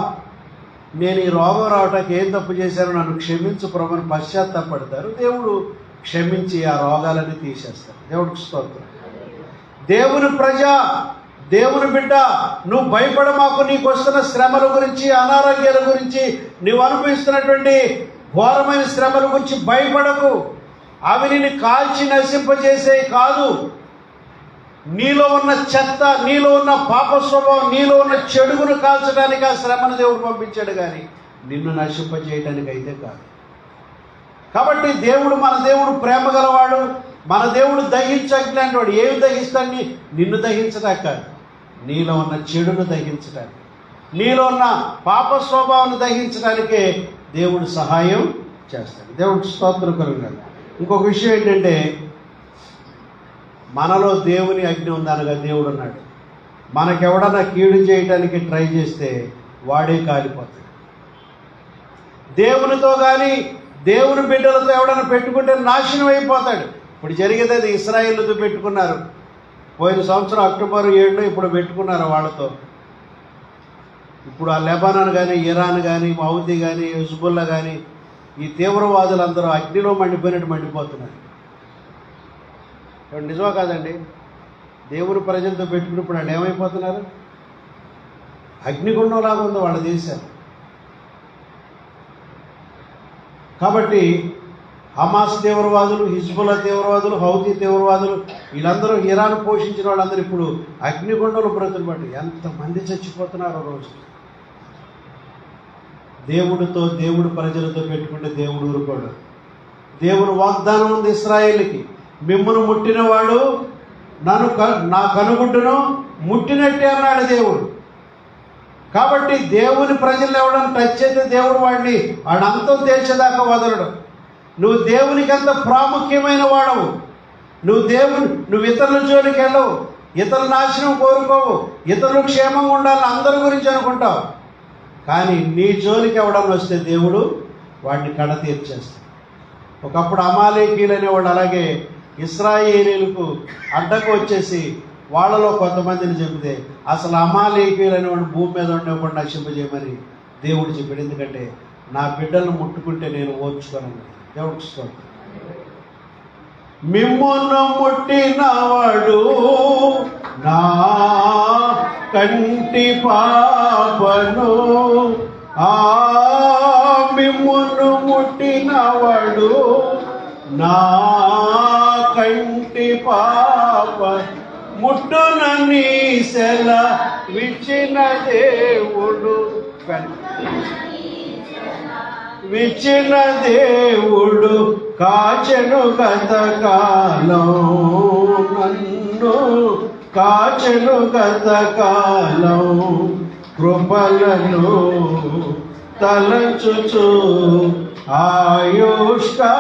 నేను ఈ రోగం రావటానికి ఏం తప్పు చేశానో నన్ను క్షమించు ప్రభుని పశ్చాత్తాపడతారు. దేవుడు క్షమించి ఆ రోగాలన్నీ తీసేస్తాడు. దేవుడికి స్తోత్రం. దేవుని ప్రజ, దేవుని బిడ్డ, నువ్వు భయపడమాకు. నీకు వస్తున్న శ్రమల గురించి, అనారోగ్యాల గురించి, నువ్వు అనుభవిస్తున్నటువంటి ఘోరమైన శ్రమల గురించి భయపడకు. అవి నిన్ను కాల్చి నశింపజేసే కాదు. నీలో ఉన్న చెత్త, నీలో ఉన్న పాప స్వభావం, నీలో ఉన్న చెడుగును కాల్చడానికి ఆ శ్రమను దేవుడు పంపించాడు కానీ నిన్ను నశింపజేయడానికి అయితే కాదు. కాబట్టి మన దేవుడు ప్రేమ గలవాడు. మన దేవుడు దహించగలాంటి వాడు. ఏమి దహిస్తాన్ని? నిన్ను దహించడానికి కాదు, నీలో ఉన్న చెడును దహించడానికి, నీలో ఉన్న పాప స్వభావాన్ని దహించడానికే దేవుడు సహాయం చేస్తాడు. దేవుడు స్తోత్రం కలుగుతాడు. ఇంకొక విషయం ఏంటంటే, మనలో దేవుని అగ్ని ఉందనగా దేవుడు ఉన్నాడు. మనకెవడన్నా కీడు చేయడానికి ట్రై చేస్తే వాడే కాలిపోతాడు. దేవునితో కానీ దేవుని బిడ్డలతో ఎవడన్నా పెట్టుకుంటే నాశనం అయిపోతాడు. ఇప్పుడు జరిగేది అది. ఇశ్రాయేలుతో పెట్టుకున్నారు పోయిన సంవత్సరం అక్టోబర్ 7 ఇప్పుడు పెట్టుకున్నారు వాళ్ళతో. ఇప్పుడు ఆ లెబనాన్ కానీ, ఇరాన్ కానీ, హౌతీ కానీ, హిజ్బుల్లా కానీ, ఈ తీవ్రవాదులందరూ అగ్నిలో మండిపోయినట్టు మండిపోతున్నారు. నిజమా కాదండి? దేవుని ప్రజలతో పెట్టుకున్నప్పుడు వాళ్ళు ఏమైపోతున్నారు? అగ్నిగుండంలాగా ఉంది వాళ్ళ దేశాలు. కాబట్టి హమాస్ తీవ్రవాదులు, హిజ్బుల్లా తీవ్రవాదులు, హౌతీ తీవ్రవాదులు, వీళ్ళందరూ, ఇరాన్ పోషించిన వాళ్ళందరూ ఇప్పుడు అగ్నిగుండంలో బ్రతులు పట్టి ఎంతమంది చచ్చిపోతున్నారో రోజు. దేవుడితో దేవుడు ప్రజలతో పెట్టుకుంటే దేవుడు ఊరుకోడు. దేవుడు వాగ్దానం ఉంది ఇశ్రాయేలుకి, మిమ్మును ముట్టినవాడు నా కనుగుడ్డును ముట్టినట్టే అన్నాడు దేవుడు. కాబట్టి దేవుని ప్రజలు ఎవడని టచ్ అయితే దేవుడు వాడిని అంతం తేల్చేదాకా వదలడు. నువ్వు దేవునికి అంత ప్రాముఖ్యమైన వాడవు. నువ్వు ఇతరుల జోలికి వెళ్ళవు, ఇతరుల నాశనం కోరుకోవు, ఇతరులు క్షేమంగా ఉండాలని అందరి గురించి అనుకుంటావు. కానీ నీ జోలికి ఎవడని వస్తే దేవుడు వాడిని కడ తీర్చేస్తాడు. ఒకప్పుడు అమాలేకీలు అనేవాడు అలాగే ఇశ్రాయేలీలకు అడ్డకు వచ్చేసి వాళ్ళలో కొంతమందిని చెబితే అసలు అమాలేకీలు అనేవాడు భూమి మీద ఉండకుండా నశింపజేయమని దేవుడు చెప్పాడు. ఎందుకంటే నా బిడ్డలను ముట్టుకుంటే నేను ఓర్చుకోనని. దేవుడికి స్తోత్రం. మిమ్మును ముట్టినవాడు నా కంటి పాపను, మిమ్మును ముట్టినవాడు నా కంటి పాప ముట్టునని సెలవిచ్చిన దేవుడు విచ్చిన దేవుడు కాచెను గతకాలం, నన్ను కాచెను గతకాలం, కృపలను తలచుచు ఆయుష్కాలమంతా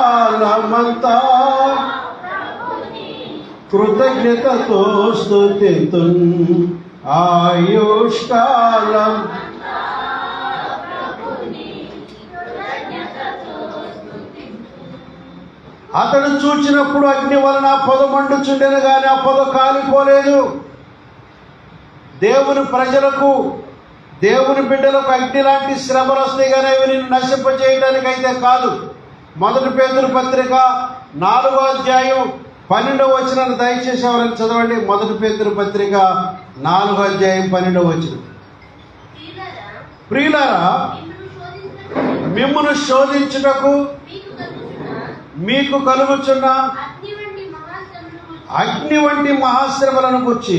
కృతజ్ఞతతో స్తుతింతున్. ఆయుష్కాలం అతడు చూచినప్పుడు అగ్ని వలన పొద మండుచుండెను కానీ ఆ పొద కాలిపోలేదు. దేవుని ప్రజలకు, దేవుని బిడ్డలకు అగ్ని లాంటి శ్రమలు వస్తాయి కానీ అవి నిన్ను నశింపజేయడానికైతే కాదు. 1 పేతురు పత్రిక 4వ అధ్యాయం 12వ వచనాన్ని దయచేసి ఎవరైనా చదవండి. 1 పేతురు పత్రిక 4వ అధ్యాయం 12వ వచనం. ప్రియులారా, మిమ్మును శోధించుటకు మీకు కలుగుచున్న అగ్ని వంటి మహాశ్రమలను గురించి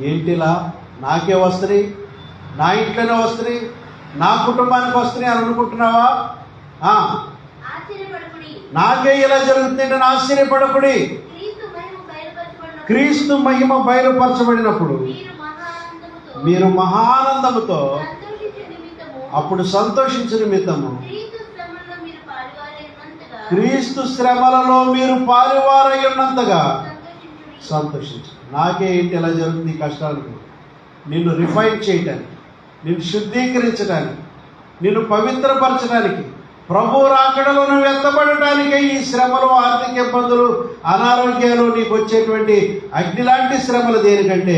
ఏంటిలా నాకే వస్తున్నాయి, నా ఇంట్లోనే వస్తున్నాయి, నా కుటుంబానికి వస్తున్నాయి అని అనుకుంటున్నావా? నాకే ఇలా జరుగుతుందంటే ఆశ్చర్యపడకుడి. క్రీస్తు మహిమ బయలుపరచబడినప్పుడు మీరు మహానందముతో అప్పుడు సంతోషించు నిమిత్తము క్రీస్తు శ్రమలలో మీరు పాలువారై ఉన్నంతగా సంతోషించు. నాకే ఏంటి ఎలా జరుగుతుంది? కష్టాలకు నిన్ను రిఫైన్ చేయటానికి, నిన్ను శుద్ధీకరించడానికి, నిన్ను పవిత్రపరచడానికి, ప్రభు రాకడలో నువ్వు ఎత్తబడటానికే ఈ శ్రమలు, ఆర్థిక ఇబ్బందులు, అనారోగ్యాలు, నీకు వచ్చేటువంటి అగ్ని లాంటి శ్రమలు దేనికంటే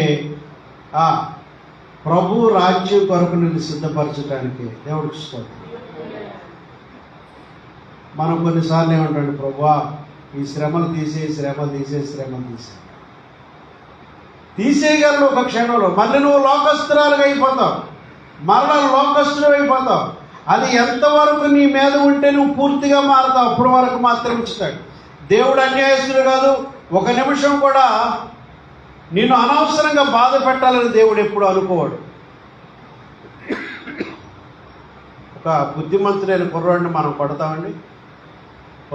ప్రభు రాజ్యం కొరకు నిన్ను సిద్ధపరచడానికి. దేవుడికి స్తోత్రం. మనం కొన్నిసార్లు ఏమంటాడు, ప్రభువా ఈ శ్రమలు తీసేయగలరు ఒక క్షణంలో. మళ్ళీ నువ్వు లోకస్తురాలుగా అయిపోతావు, మరలా లోకస్తులు అయిపోతావు. అది ఎంతవరకు నీ మీద ఉంటే నువ్వు పూర్తిగా మారుతావు, అప్పటి వరకు మాత్రం ఇస్తాడు. దేవుడు అన్యాయస్తుడు కాదు. ఒక నిమిషం కూడా నిన్ను అనవసరంగా బాధ పెట్టాలని దేవుడు ఎప్పుడు అనుకోవాడు. ఒక బుద్ధిమంతుడైన కుర్రాడిని మనం కొడతామండి.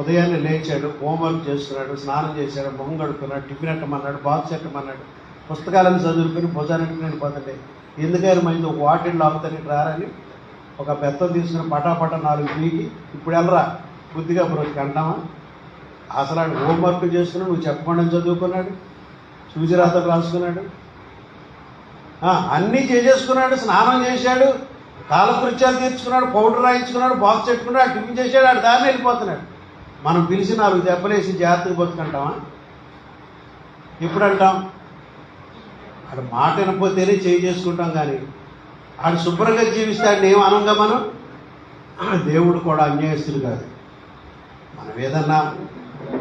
ఉదయాన్నే లేచాడు, హోంవర్క్ చేస్తున్నాడు, స్నానం చేశాడు, మొహం కడుక్కున్నాడు, టిఫిన్ ఎట్టమన్నాడు, బాక్స్ ఎట్టమన్నాడు, పుస్తకాలను చదువుకుని భుజానికి నేను పోతుంటే ఎందుకైనా మంది ఒక వాటిని లాగుతాను రారని ఒక బెత్తం తీసుకుని పటాపట 4 పీకి ఇప్పుడు వెళ్ళరా బుద్ధిగా బ్రోకి అంటామా? అసలు ఆయన హోంవర్క్ చేస్తున్నాడు, నువ్వు చెప్పకుండా చదువుకున్నాడు, సూచిరాతలు రాసుకున్నాడు, అన్నీ చేసేసుకున్నాడు, స్నానం చేశాడు, కాలకృత్యాలు తీర్చుకున్నాడు, పౌడర్ రాయించుకున్నాడు, బాక్స్ పెట్టుకున్నాడు, టిఫిన్ చేశాడు, ఆడు దాన్ని వెళ్ళిపోతున్నాడు. మనం పిలిచి 4 దెబ్బలేసి జాగ్రత్తగా బతుకుంటామా? ఇప్పుడు అంటాం ఆడు మాట వినకపోతేనే చేసుకుంటాం. కానీ ఆడు శుభ్రంగా జీవిస్తే ఆడిని ఏం అనంగా మనం. దేవుడు కూడా అన్యాయస్తుడు కాదు. మనం ఏదన్నా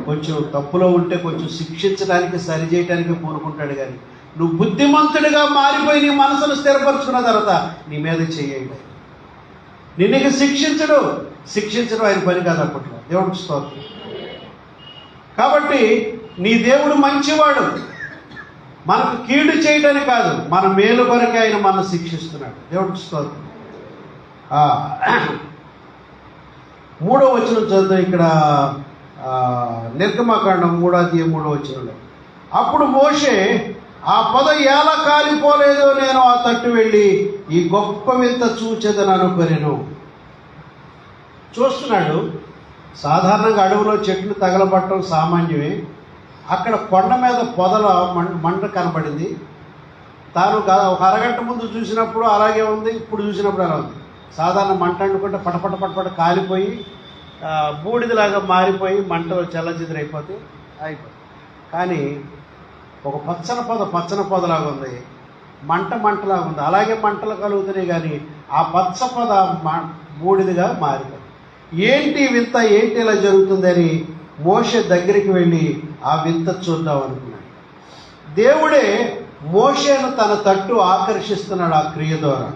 కొంచెం తప్పులో ఉంటే కొంచెం శిక్షించడానికి, సరిచేయడానికి కోరుకుంటాడు. కానీ నువ్వు బుద్ధిమంతుడిగా మారిపోయి నీ మనసును స్థిరపరుచుకున్న తర్వాత నీ మీద చేయండి. నిన్ను శిక్షించడం ఆయన పని కాదు అప్పట్లో. దేవుడికి స్తోత్రం. కాబట్టి నీ దేవుడు మంచివాడు, మనకు కీడు చేయడానికి కాదు, మన మేలు కొరకే ఆయన మనం శిక్షిస్తున్నాడు. దేవుడికి స్తోత్రం. 3వ వచనం చదువుతాం ఇక్కడ. నిర్గమకాండం 3వ వచనంలో, అప్పుడు మోషే ఆ పొద ఎలా కాలిపోలేదో నేను ఆ తట్టు వెళ్ళి ఈ గొప్ప వింత చూచెదను అనుకొనెను. చూస్తున్నాడు. సాధారణంగా అడవిలో చెట్లు తగలబట్టడం సామాన్యమే. అక్కడ కొండ మీద పొదల మంట కనబడింది. తాను ఒక అరగంట ముందు చూసినప్పుడు అలాగే ఉంది, ఇప్పుడు చూసినప్పుడు అలా ఉంది. సాధారణ మంట అంటుకుంటే పటపట పటపట కాలిపోయి బూడిదలాగా మారిపోయి మంటలో చల్లజిద్రైపోతే అయిపోతుంది. కానీ ఒక పచ్చని పొదలాగా ఉంది, మంటలాగా ఉంది. అలాగే మంటలు కలుగుతున్నాయి, కానీ ఆ పచ్చ పొద బూడిదగా మారిపోయింది. ఏంటి వింత, ఏంటి ఇలా జరుగుతుందని మోషే దగ్గరికి వెళ్ళి ఆ వింత చూద్దాం అనుకున్నాడు. దేవుడే మోషేను తన తట్టు ఆకర్షిస్తున్నాడు. ఆ క్రియ ద్వారా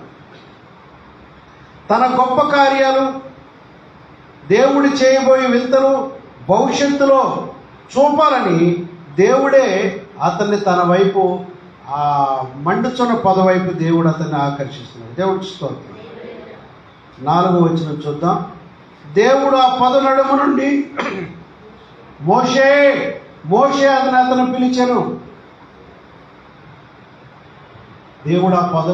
తన గొప్ప కార్యాలు, దేవుడు చేయబోయే వింతలు భవిష్యత్తులో చూపాలని దేవుడే అతన్ని తన వైపు, ఆ మండుచున్న పొద వైపు దేవుడు అతన్ని ఆకర్షిస్తున్నాడు. దేవుడు స్తోత్రం. 4వ వచనం చూద్దాం. దేవుడు ఆ పొద నడుము నుండి మోషే మోషే అని అతను పిలిచాను. దేవుడు ఆ పొద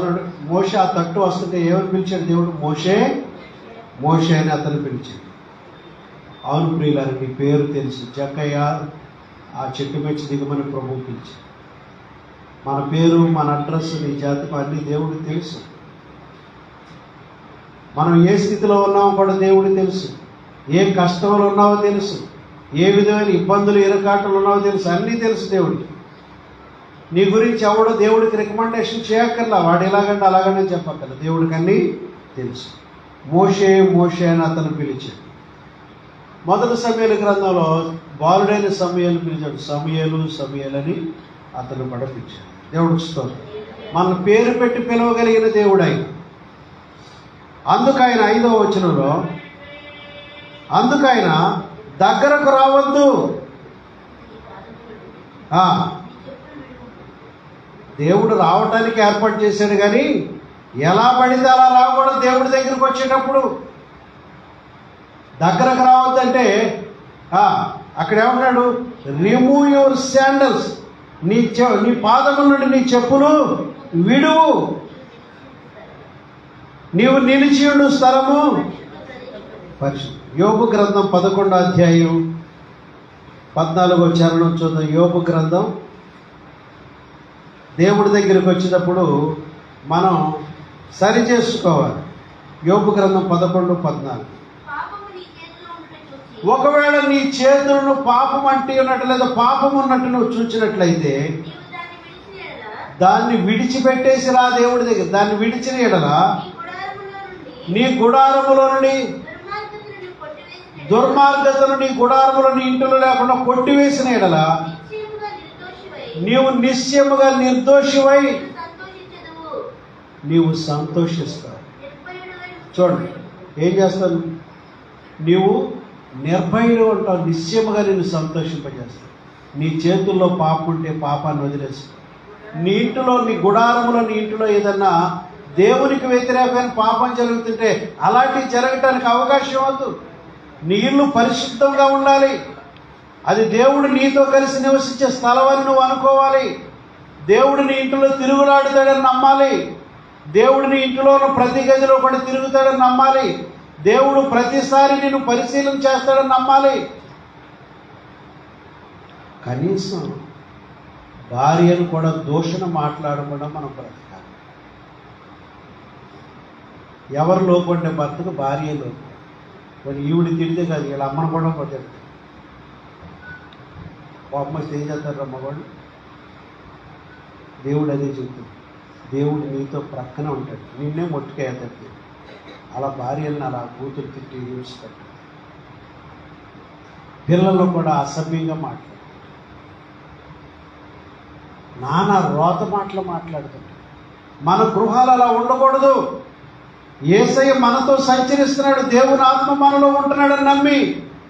మోషే ఆ తట్టు వస్తుంటే ఏమని పిలిచాడు దేవుడు? మోషే మోషే అని అతను పిలిచాడు. అవును ప్రియులారా, నీ పేరు తెలుసు. జక్కయ్య ఆ చెట్టు మెచ్చి దిగమని ప్రభువు పిలిచాడు. మన పేరు, మన అడ్రస్, నీ జాతకం అన్నీ దేవుడికి తెలుసు. మనం ఏ స్థితిలో ఉన్నామో కూడా దేవుడికి తెలుసు. ఏ కష్టంలో ఉన్నావో తెలుసు. ఏ విధమైన ఇబ్బందులు, ఇరకాటలు ఉన్నావో తెలుసు. అన్నీ తెలుసు దేవుడికి. నీ గురించి ఎవడో దేవుడికి రికమెండేషన్ చేయక్కర్లా. వాడు ఎలాగంటే అలాగనే చెప్పక్కర్లా. దేవుడికి అన్నీ తెలుసు. మోషే మోషే అని అతను పిలిచాడు. మొదటి సమూయేలు గ్రంథంలో బాలుడైన సమూయేలు పిలిచాడు. సమూయేలు అని అతను కూడా పిలిచాడు. దేవుడికి స్తోత్రం. మన పేరు పెట్టి పిలవగలిగిన దేవుడు ఆయన. అందుకైన 5వ వచనంలో, అందుకైన దగ్గరకు రావద్దు, దేవుడు రావటానికి ఏర్పాటు చేశాడు, కానీ ఎలా పడితే అలా రాకూడదు. దేవుడి దగ్గరికి వచ్చేటప్పుడు దగ్గరకు రావద్దంటే అక్కడ ఏమన్నాడు? రిమూవ్ యువర్ శాండల్స్, నీ పాదముల నుండి నీ చెప్పులు విడువు, నీవు నిలిచియుండు స్థలము పరిశుద్ధం. యోబు గ్రంథం 11వ అధ్యాయం 14వ చరణం చూద్దాం. యోబు గ్రంథం. దేవుడి దగ్గరికి వచ్చినప్పుడు మనం సరి చేసుకోవాలి. యోబు గ్రంథం 11:14. ఒకవేళ నీ చేతులను పాపం అంటి ఉన్నట్టు లేదా పాపం ఉన్నట్టు నువ్వు చూచినట్లయితే దాన్ని విడిచిపెట్టేసి రా దేవుడి దగ్గర. దాన్ని విడిచిన ఎడలా నీ గుడారములో నుండి దుర్మార్గతను నీ గుడారములో నీ ఇంటిలో లేకుండా కొట్టివేసిన ఎడలా నీవు నిశ్చయముగా నిర్దోషివై నీవు సంతోషిస్తావు. చూడండి ఏం చేస్తాను, నీవు నిర్భయుడు ఉంటావు. నిశ్చయముగా నేను సంతోషింపజేస్తాను. నీ చేతుల్లో పాపం ఉంటే పాపాన్ని వదిలేస్తావు. నీ ఇంటిలో, నీ గుడారములో, నీ ఇంటిలో ఏదన్నా దేవునికి వ్యతిరేకమైన పాపం జరుగుతుంటే అలాంటివి జరగటానికి అవకాశం వద్దు. నీ ఇల్లు పరిశుద్ధంగా ఉండాలి. అది దేవుడు నీతో కలిసి నివసించే స్థలం అని నువ్వు అనుకోవాలి. దేవుడు నీ ఇంటిలో తిరుగులాడుతాడని నమ్మాలి. దేవుడు నీ ఇంటిలో ప్రతి గదిలో కూడా తిరుగుతాడని నమ్మాలి. దేవుడు ప్రతిసారి నేను పరిశీలన చేస్తాడని నమ్మాలి. కనీసం భార్యను కూడా దూషణ మాట్లాడకుండా మనం బ్రతకాలి. ఎవరు లోపంటే భర్తకు భార్య లోపం. మరి ఈవిడి తిడితే కాదు, వీళ్ళ అమ్మను కూడా కొట్టాడు. అమ్మ ఏం చేస్తారు అమ్మవాడు? దేవుడు అదే చెబుతుంది. దేవుడు నీతో ప్రక్కన ఉంటాడు, నిన్నే మొట్టుకేస్తాడు. అలా భార్యలను అలా కూతురు తిట్టి విడిచిపెట్టాడు. పిల్లల్లో కూడా అసభ్యంగా మాట్లాడు, నానా రోత మాటలు మాట్లాడుతాడు. మన గృహాలు అలా ఉండకూడదు. యేసయ్య మనతో సంచరిస్తున్నాడు, దేవుని ఆత్మ మనలో ఉంటున్నాడని నమ్మి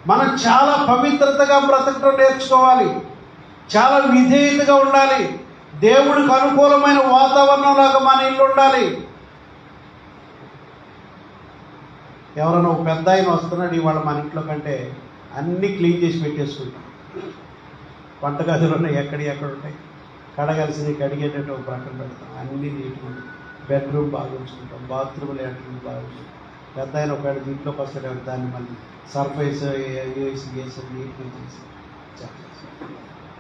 మనం చాలా పవిత్రతగా బ్రతకడం నేర్చుకోవాలి. చాలా విధేయతగా ఉండాలి. దేవుడికి అనుకూలమైన వాతావరణంలాగా మన ఇల్లు ఉండాలి. ఎవరైనా ఒక పెద్ద ఆయన వస్తున్నాడు ఇవాళ మన ఇంట్లో కంటే అన్నీ క్లీన్ చేసి పెట్టేసుకుంటాం. వంటగదిలో ఎక్కడ ఉంటాయి, కడగాల్సినవి కడిగేటట్టు ఒక ప్రక్కన పెడతాం, అన్నీ నీట్గా ఉంటాయి. బెడ్రూమ్ బాగా ఉంచుకుంటాం, బాత్రూమ్ లాంటివి బాగా ఉంచుకుంటాం. పెద్ద ఆయన ఒకవేళ ఇంట్లోకి వస్తాడు దాన్ని మళ్ళీ సర్ఫైస్ వేసి నీట్గా చేసి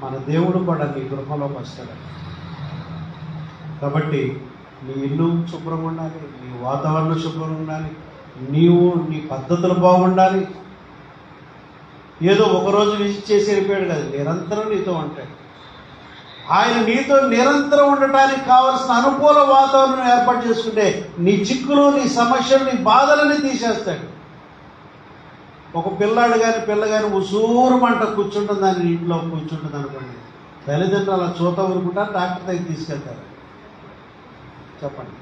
మన దేవుడు కూడా నీ గృహంలోకి వస్తాడు. కాబట్టి నీ ఇల్లు శుభ్రంగా ఉండాలి, నీ వాతావరణం శుభ్రంగా ఉండాలి, నీ పద్ధతులు బాగుండాలి. ఏదో ఒకరోజు విజిట్ చేసి వెళ్ళిపోయాడు కదా, నిరంతరం నీతో ఉంటాడు. ఆయన నీతో నిరంతరం ఉండటానికి కావలసిన అనుకూల వాతావరణం ఏర్పాటు చేసుకుంటే నీ చిక్కులు, నీ సమస్యలు, నీ బాధలని తీసేస్తాడు. ఒక పిల్ల కానీ ఉసూరుమంట కూర్చుంటుంది, దాన్ని ఇంట్లో కూర్చుంటుంది అనుకోండి, తల్లిదండ్రులు అలా చూత ఊరుకుంటారు, డాక్టర్ దగ్గర తీసుకెళ్తారు. చెప్పండి,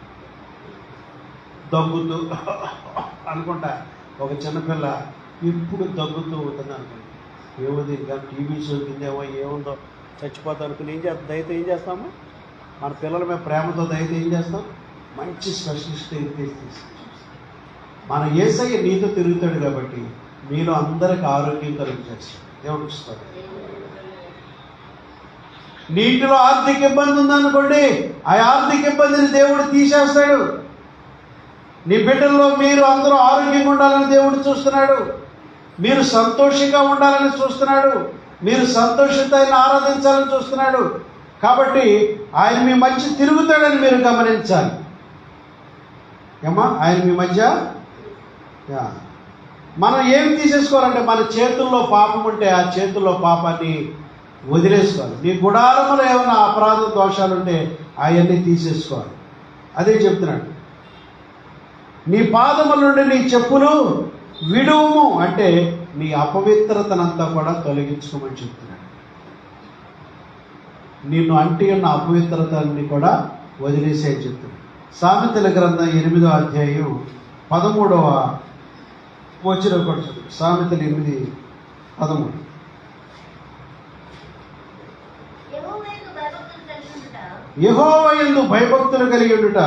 దగ్గుతూ అనుకుంటా ఒక చిన్నపిల్ల ఇప్పుడు దగ్గుతూ ఉంటుంది అనుకోండి, ఏమో దీనికి టీవీ సోకిందేమో ఏముందో చచ్చిపోతా అనుకుని దయతో ఏం చేస్తాము? మన పిల్లల మీద ప్రేమతో దయతో ఏం చేస్తాం? మంచి స్పెషలిస్ట్ తీసుకుంటాం. మన యేసయ్య నీతో తిరుగుతాడు కాబట్టి మీలో అందరికి ఆరోగ్యం కలుగు చేస్తాడు. దేవుడు ఇస్తాడు. నీటిలో ఆర్థిక ఇబ్బంది ఉందనుకోండి, ఆ ఆర్థిక ఇబ్బందిని దేవుడు తీసేస్తాడు. నీ బిడ్డల్లో మీరు అందరూ ఆరోగ్యంగా ఉండాలని దేవుడు చూస్తున్నాడు. మీరు సంతోషంగా ఉండాలని చూస్తున్నాడు. మీరు సంతోషంతో ఆయన ఆరాధించాలని చూస్తున్నాడు. కాబట్టి ఆయన మీ మధ్య తిరుగుతాడని మీరు గమనించాలి. ఏమా ఆయన మీ మధ్య మనం ఏం తీసేసుకోవాలంటే మన చేతుల్లో పాపం ఉంటే ఆ చేతుల్లో పాపాన్ని వదిలేసుకోవాలి. నీ గుడారములో ఏమైనా అపరాధ దోషాలు ఉంటే అవన్నీ తీసేసుకోవాలి. అదే చెప్తున్నాడు, నీ పాదముల నుండి నీ చెప్పులు విడువుము అంటే నీ అపవిత్రతనంతా కూడా తొలగించుకోమని చెప్తున్నాడు. నిన్ను అంటి ఉన్న అపవిత్రతని కూడా వదిలేసేయని చెప్తున్నాడు. సామెతల గ్రంథం 8వ అధ్యాయం 13వ వచనం కూడా చదువు. సామెతలు 8:13. యెహోవా యందు భయభక్తులు కలిగి ఉండుట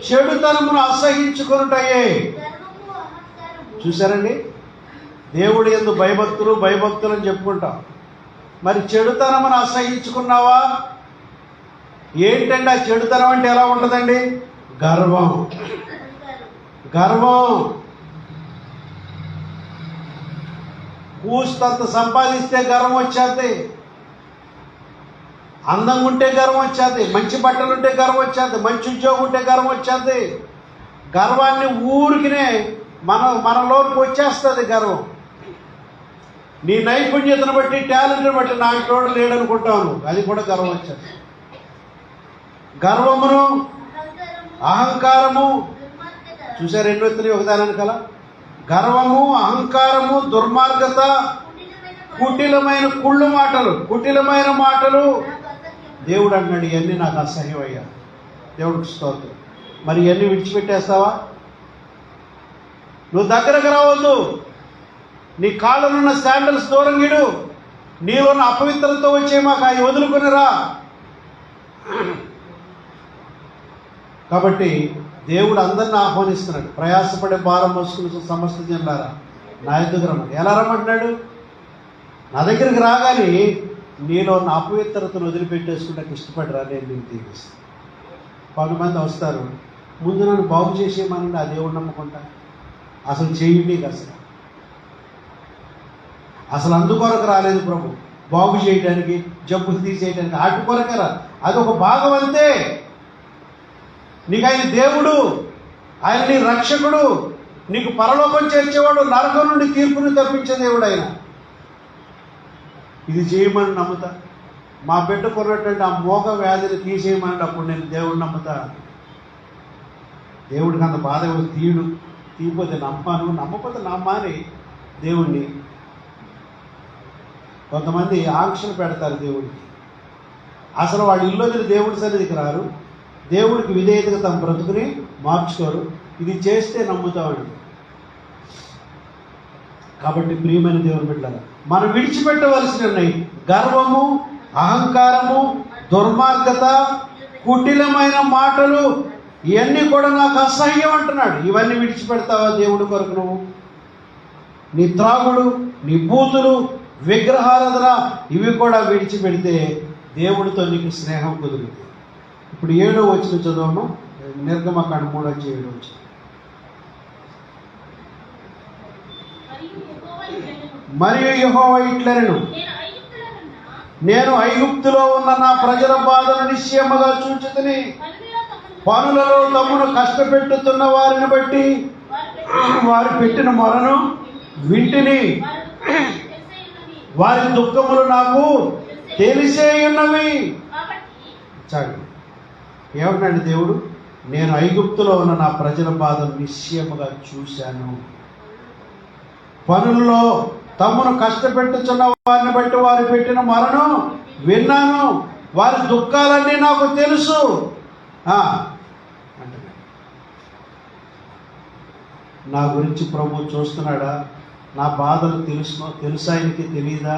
చెడుతనమును అసహించుకొనుటయే. చూసారండి, దేవుడి యందు భయభక్తులు అని చెప్పుకుంటాం. మరి చెడుతనమును అసహించుకున్నావా? ఏంటండి ఆ చెడుతనం అంటే ఎలా ఉంటుందండి? గర్వం. కూస్తంత సంపాదిస్తే గర్వం వచ్చేది, అందంగా ఉంటే గర్వం వచ్చేది, మంచి బట్టలు ఉంటే గర్వం వచ్చేది, మంచి ఉద్యోగం ఉంటే గర్వం వచ్చేది. గర్వాన్ని ఊరికినే మనలోకి వచ్చేస్తుంది గర్వం. నీ నైపుణ్యతను బట్టి, టాలెంట్ని బట్టి నాకు తోడు లేడనుకుంటాను, అది కూడా గర్వం వచ్చేది. గర్వమును, అహంకారము, చూసారు ఎన్నో ఎత్తుని ఒకదాని కల గర్వము, అహంకారము, దుర్మార్గత, కుటిలమైన కుటిలమైన మాటలు. దేవుడు అన్నాడు ఇవన్నీ నాకు అసహ్యం అయ్యా. దేవుడికి స్తోత్రం. మరి ఇవన్నీ విడిచిపెట్టేస్తావా? నువ్వు దగ్గరకు రావద్దు. నీ కాళ్ళనున్న శాండల్స్ దూరం గిడు. నీలో ఉన్న అపవిత్రతతో వచ్చే మాకు అవి వదులుకునిరా. కాబట్టి దేవుడు అందరిని ఆహ్వానిస్తున్నాడు. ప్రయాసపడే భారం మోసుకుని సమస్త జనులారా నా ఎదుగు రమ్మని. ఎలా రమ్మంటున్నాడు? నా దగ్గరికి రాగానే నీలో ఉన్న అపవిత్రతను వదిలిపెట్టేసుకుంటే ఇష్టపడరా, నేను నీకు దీవిస్తాను. కొంతమంది వస్తారు, ముందు నన్ను బాగు చేసేయమనండి, ఆ దేవుడు నమ్ముకుంటా. అసలు చేయండి, అసలు అందుకొరకు రాలేదు ప్రభు, బాగు చేయడానికి, జబ్బులు తీసేయడానికి, ఆటి కొరకరా. అది ఒక భాగం అంతే. నీకు ఆయన దేవుడు, ఆయన నీ రక్షకుడు, నీకు పరలోకం చేర్చేవాడు, నరకం నుండి తీర్పుని తప్పించే దేవుడు ఆయన. ఇది చేయమని నమ్ముతా. మా బిడ్డ కొన్నటువంటి ఆ మోగ వ్యాధిని తీసేయమని అప్పుడు నేను దేవుడిని నమ్ముతా. దేవుడికి అంత బాధ తీయపోతే నమ్మాను, నమ్మకపోతే నమ్మాని దేవుణ్ణి. కొంతమంది ఆంక్షలు పెడతారు దేవుడికి. అసలు వాళ్ళ ఇల్లు వదిలి దేవుడి సన్నిధికి రారు, దేవుడికి విధేయతగా తమ బ్రతుకుని మార్చుకోరు. ఇది చేస్తే నమ్ముతామండి. కాబట్టి ప్రియమైన దేవుని బిడ్డలారా, మనం విడిచిపెట్టవలసినవి గర్వము, అహంకారము, దుర్మార్గత, కుటిలమైన మాటలు. ఇవన్నీ కూడా నాకు అసహ్యం అంటున్నాడు. ఇవన్నీ విడిచిపెడతావా దేవుడి కొరకు నువ్వు? నీ త్రాగుడు, నీ బూతులు, విగ్రహారాధన ఇవి కూడా విడిచిపెడితే దేవుడితో నీకు స్నేహం కుదురుతుంది. ఇప్పుడు 7వ వచనం చదవమ్మా. నిర్గమకాండ 3:7 వచ్చిన. మరియు యెహోవా ఇట్లనెను, నేను ఐగుప్తులో ఉన్న నా ప్రజల బాధను నిశ్చయముగా చూచుతిని. పనులలో తమను కష్టపెట్టుతున్న వారిని బట్టి వారు పెట్టిన మొరను వింటిని. వారి దుఃఖములు నాకు తెలిసే ఉన్నవి. చాలు. ఏమన్నాడు దేవుడు? నేను ఐగుప్తులో ఉన్న నా ప్రజల బాధను నిశ్చయముగా చూశాను. పనుల్లో తమను కష్టపెట్టుచున్న వారిని బట్టి వారు పెట్టిన మొరను విన్నాను. వారి దుఃఖాలన్నీ నాకు తెలుసు అంటే నా గురించి ప్రభు చూస్తున్నాడా? నా బాధలు తెలుసా? ఆయనకి తెలియదా?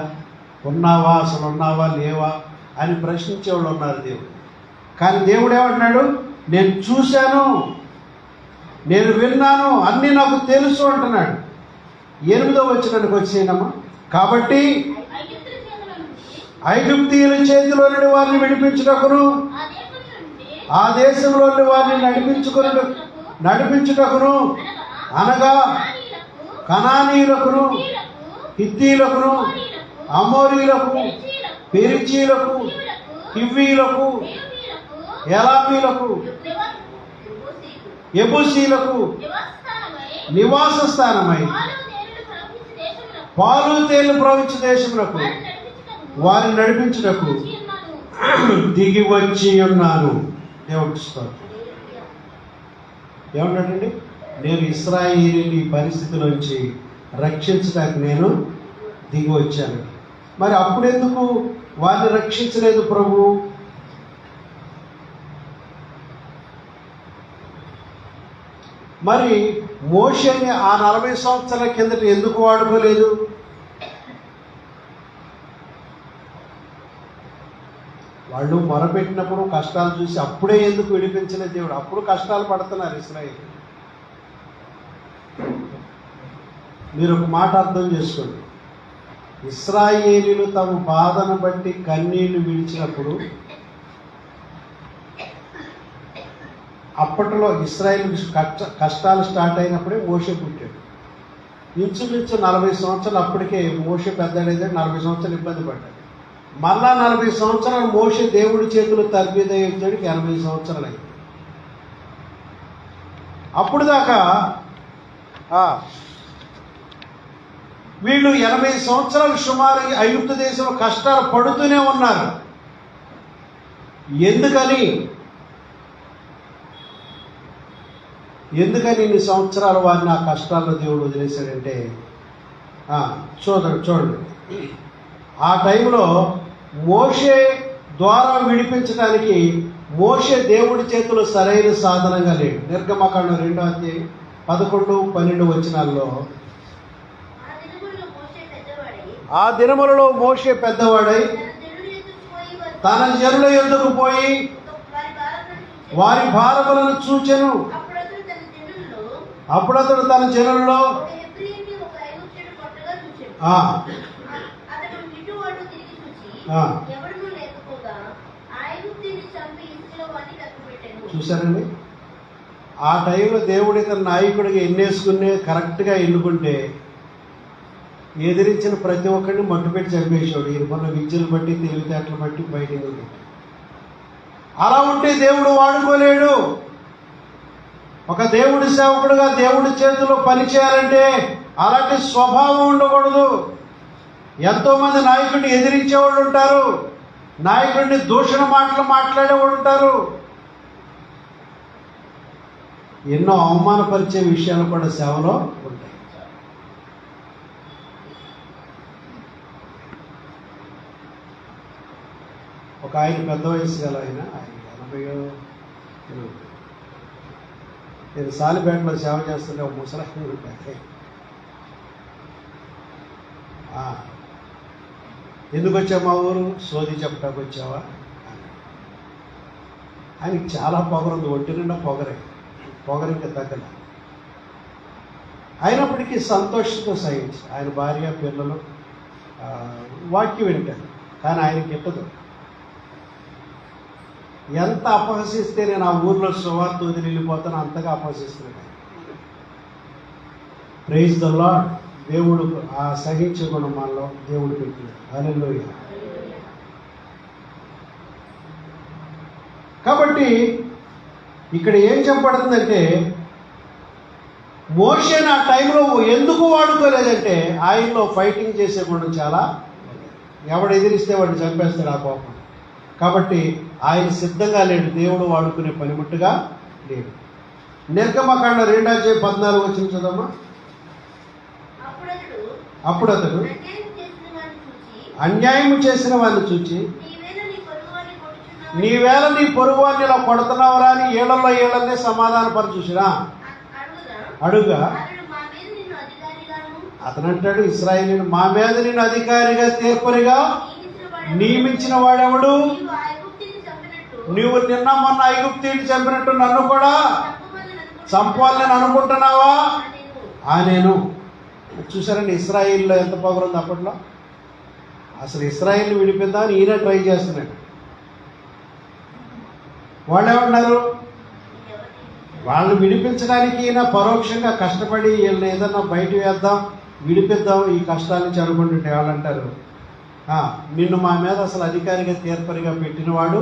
ఉన్నావా, అసలు ఉన్నావా లేవా అని ప్రశ్నించేవాళ్ళు ఉన్నారు దేవుడు. కానీ దేవుడు ఏమంటున్నాడు? నేను చూశాను, నేను విన్నాను, అన్నీ నాకు తెలుసు అంటున్నాడు. 8వ వచనానికి వచ్చేనమ్మా. కాబట్టి ఐగుప్తీయుల చేతిలో నుండి వారిని విడిపించుటకును, ఆ దేశంలో వారిని నడిపించుటకును అనగా కనానీయులకును, హిత్తీయులకును, అమోరీయులకు, పెరిచీలకు, హివ్వీయులకు, ఎలామీయులకు, యెబూసీయులకు నివాస స్థానమై పాలు తేళ్లు ప్రవహించే దేశములకు వారిని నడిపించుటకు దిగి వచ్చి ఉన్నాను. దేవుడికి స్తోత్రం. ఏమంటాడండి? నేను ఇశ్రాయేలీయుల ఈ పరిస్థితి నుంచి రక్షించడానికి నేను దిగి వచ్చాను. మరి అప్పుడెందుకు వారిని రక్షించలేదు ప్రభు? మరి మోషేని ఆ 40 సంవత్సరాల కిందట ఎందుకు వాడుకోలేదు? వాళ్ళు మొరపెట్టినప్పుడు కష్టాలు చూసి అప్పుడే ఎందుకు విడిపించలేదు దేవుడు? అప్పుడు కష్టాలు పడుతున్నారు ఇశ్రాయేలు. మీరు ఒక మాట అర్థం చేసుకోండి. ఇశ్రాయేలీలు తమ బాధను బట్టి కన్నీళ్లు విడిచినప్పుడు అప్పట్లో ఇశ్రాయేలు కష్టాలు స్టార్ట్ అయినప్పుడే మోషే పుట్టాడు. ఇంచుమించు 40 సంవత్సరాలు అప్పటికే మోషే పెద్దడైతే 40 సంవత్సరాలు ఇబ్బంది పడ్డాడు. మళ్ళా 40 సంవత్సరాలు మోషే దేవుడి చేతులు తర్బీదయ్యేటికి 80 సంవత్సరాలు అయింది. అప్పుడు దాకా వీళ్ళు 80 సంవత్సరాలు సుమారు ఐగుప్తు దేశంలో కష్టాలు పడుతూనే ఉన్నారు. ఎందుకని ఇన్ని సంవత్సరాలు వారిని ఆ కష్టాల్లో దేవుడు వదిలేశాడంటే చూడండి. ఆ టైంలో మోషే ద్వారా విడిపించడానికి మోషే దేవుడి చేతులు సరైన సాధనంగా లేడు. నిర్గమకాండం 2వ అధ్యాయం 11-12 వచనాల్లో ఆ దినములలో మోషే పెద్దవాడై తన జనుల యొద్దకు పోయి వారి భారములను చూచెను. అప్పుడు అతడు తన జనులలో చూశారండి. ఆ టైంలో దేవుడి తన నాయకుడిగా ఎన్నేసుకునే కరెక్ట్గా ఎన్నుకుంటే ఎదిరించిన ప్రతి ఒక్కరిని మట్టు పెట్టి చంపేసాడు. ఈయన కొన్న విద్యలు బట్టి, తెలివితేటలు బట్టి బయటికి. అలా ఉంటే దేవుడు వాడుకోలేడు. ఒక దేవుడి సేవకుడుగా దేవుడి చేతిలో పని చేయాలంటే అలాంటి స్వభావం ఉండకూడదు. ఎంతోమంది నాయకుడిని ఎదిరించేవాళ్ళు ఉంటారు, నాయకుడిని దూషణ మాటలు మాట్లాడేవాళ్ళు ఉంటారు. ఎన్నో అవమానపరిచే విషయాలు కూడా సేవలో ఉంటాయి. ఒక ఆయన పెద్ద వయసు గల ఆయన 80 నేను సాలిపేటలో సేవ చేస్తుంటే ఒక ముసలాయన ఉంటాయి. ఎందుకు వచ్చావు మా ఊరు? సోది చెప్పడానికి వచ్చావా? ఆయనకి చాలా పొగరుంది, ఒంటి నిండా పొగరు ఇంకా తగ్గల. అయినప్పటికీ సంతోషంతో సహించి ఆయన భార్య పిల్లలు వాక్యం వింటారు. కానీ ఆయనకి ఎట్టదు. ఎంత అపహసిస్తే నేను ఆ ఊర్లో సువార్త వదిలి వెళ్ళిపోతాను అంతగా అపహసిస్తున్నాడు. Praise the lord. దేవుడు ఆ సహించే గుణం మనలో దేవుడు పెట్టినాడు. హల్లెలూయా. కాబట్టి ఇక్కడ ఏం చెప్పబడుతుందంటే, మోషేని ఆ టైంలో ఎందుకు వాడుకోలేదంటే ఆయనలో ఫైటింగ్ చేసే గుణం చాలా. ఎవడు ఎదిరిస్తే వాడిని చంపేస్తాడు ఆ కోపం. కాబట్టి ఆయన సిద్ధంగా లేడు, దేవుడు వాడుకునే పనిముట్టుగా లేడు. నిర్గమకాండ 2:14 చదవమ్మా. అప్పుడు అతడు అన్యాయం చేసిన వాడిని చూచి, నీవేళ నీ పొరుగు వాడిని ఇలా కొడుతున్నావురా అని ఏళ్లనే సమాధానపరచూసినా అడుగా. అతనంటాడు, ఇశ్రాయేలీయులు మా మీద నిన్ను అధికారిగా తీర్పరిగా నియమించిన వాడెవడు? నువ్వు నిన్న మొన్న ఐగుప్తీయుని చంపినట్టు నన్ను కూడా చంపాలని అనుకుంటున్నావా నేను. చూసారండి ఇశ్రాయేలులో ఎంత పొగరుంది అప్పట్లో. అసలు ఇశ్రాయేల్ని విడిపిద్దామని ఈయన ట్రై చేస్తున్నాడు. వాళ్ళు ఏమన్నారు? వాళ్ళు విడిపించడానికి ఈయన పరోక్షంగా కష్టపడి వీళ్ళని ఏదన్నా బయట వేద్దాం, విడిపిద్దాం ఈ కష్టాల నుంచి అనుకుంటుంటే వాళ్ళు అంటారు, నిన్ను మా మీద అసలు అధికారిగా తీర్పరిగా పెట్టినవాడు.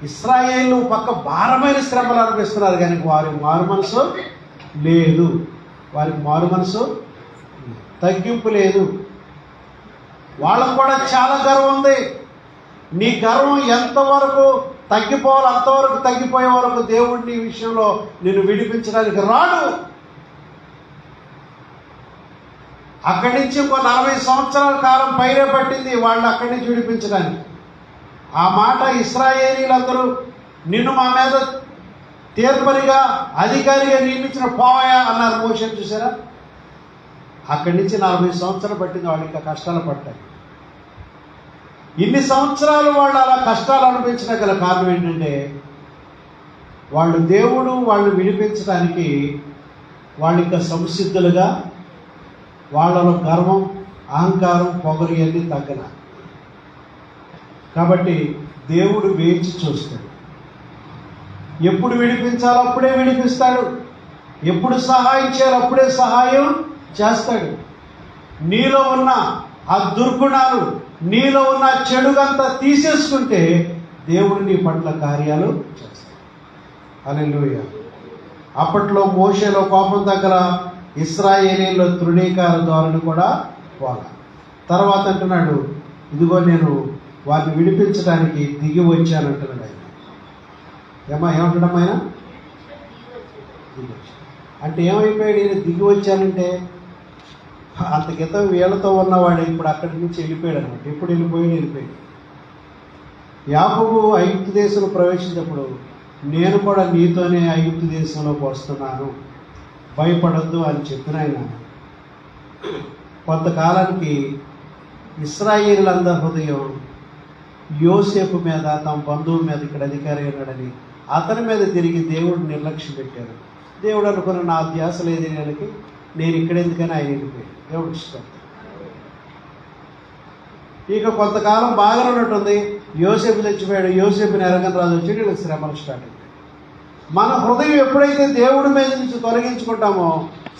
ఇశ్రాయేలు పక్క భారమైన శ్రమలు అనిపిస్తున్నారు కానీ వారికి మారు మనసు లేదు. వారికి మారు మనసు తగ్గింపు లేదు. వాళ్ళకు కూడా చాలా గర్వం ఉంది. నీ గర్వం ఎంతవరకు తగ్గిపోవాలి అంతవరకు తగ్గిపోయే వరకు దేవుడిని ఈ విషయంలో నిన్ను విడిపించడానికి రాడు. అక్కడి నుంచి ఇంకో 40 సంవత్సరాల కాలం పైరే పట్టింది వాళ్ళు అక్కడి నుంచి విడిపించడానికి. ఆ మాట ఇశ్రాయేలీలందరూ నిన్ను మా మీద తీర్పరిగా అధికారిగా నియమించిన పోయా అన్నారు మోషేని. చూసారా, అక్కడి నుంచి 40 సంవత్సరాలు పట్టింది వాళ్ళు ఇంకా కష్టాలు పడ్డాయి. ఇన్ని సంవత్సరాలు వాళ్ళు అలా కష్టాలు అనిపించిన గల కారణం ఏంటంటే వాళ్ళు దేవుడు వాళ్ళు విడిపించడానికి వాళ్ళు ఇంకా సంసిద్ధులుగా, వాళ్ళలో గర్వం అహంకారం పొగరు అన్నీ తగ్గన. కాబట్టి దేవుడు వేచి చూస్తాడు. ఎప్పుడు విడిపించాలో అప్పుడే విడిపిస్తాడు, ఎప్పుడు సహాయం చేయాలో అప్పుడే సహాయం చేస్తాడు. నీలో ఉన్న ఆ దుర్గుణాలు, నీలో ఉన్న చెడుగంతా తీసేసుకుంటే దేవుడు నీ పట్ల కార్యాలు చేస్తాడు. హల్లెలూయా. అప్పట్లో మోషేలో కోపం దగ్గర ఇశ్రాయేలీలో తృణీకార ధోరణి కూడా పోలా. తర్వాత అంటున్నాడు, ఇదిగో నేను వారిని విడిపించడానికి దిగి వచ్చానంటున్నాడు ఆయన. ఏమంటున్నాం ఆయన? అంటే ఏమైపోయాడు ఈయన? దిగి వచ్చానంటే అంత క్రితం వీళ్ళతో ఉన్నవాడు ఇప్పుడు అక్కడి నుంచి వెళ్ళిపోయాడు అనమాట. ఎప్పుడు వెళ్ళిపోయాడు. యాకోబు ఐగుప్తు దేశంలో ప్రవేశించినప్పుడు నేను కూడా నీతోనే ఐగుప్తు దేశంలోకి వస్తున్నాను, భయపడద్దు అని చెప్పిన ఆయన కొంతకాలానికి ఇశ్రాయేలీయులందరి హృదయం యోసేపు మీద, తమ బంధువుల మీద ఇక్కడ అధికారి ఉన్నాడని అతని మీద తిరిగి దేవుడు నిర్లక్ష్యం పెట్టారు. దేవుడు అనుకున్న నా ధ్యాస లేదు నేనకి, నేను ఇక్కడ ఎందుకని ఆయన వెళ్ళిపోయాడు. దేవుడు ఇష్టం. ఇక కొంతకాలం బాగా ఉన్నట్టుంది. యోసేపు చచ్చిపోయాడు. యోసేపుని ఎరగని రాజు వచ్చి వీళ్ళకి శ్రమలు స్టార్ట్ అయ్యాయి. మన హృదయం ఎప్పుడైతే దేవుడి మీద నుంచి తొలగించుకుంటామో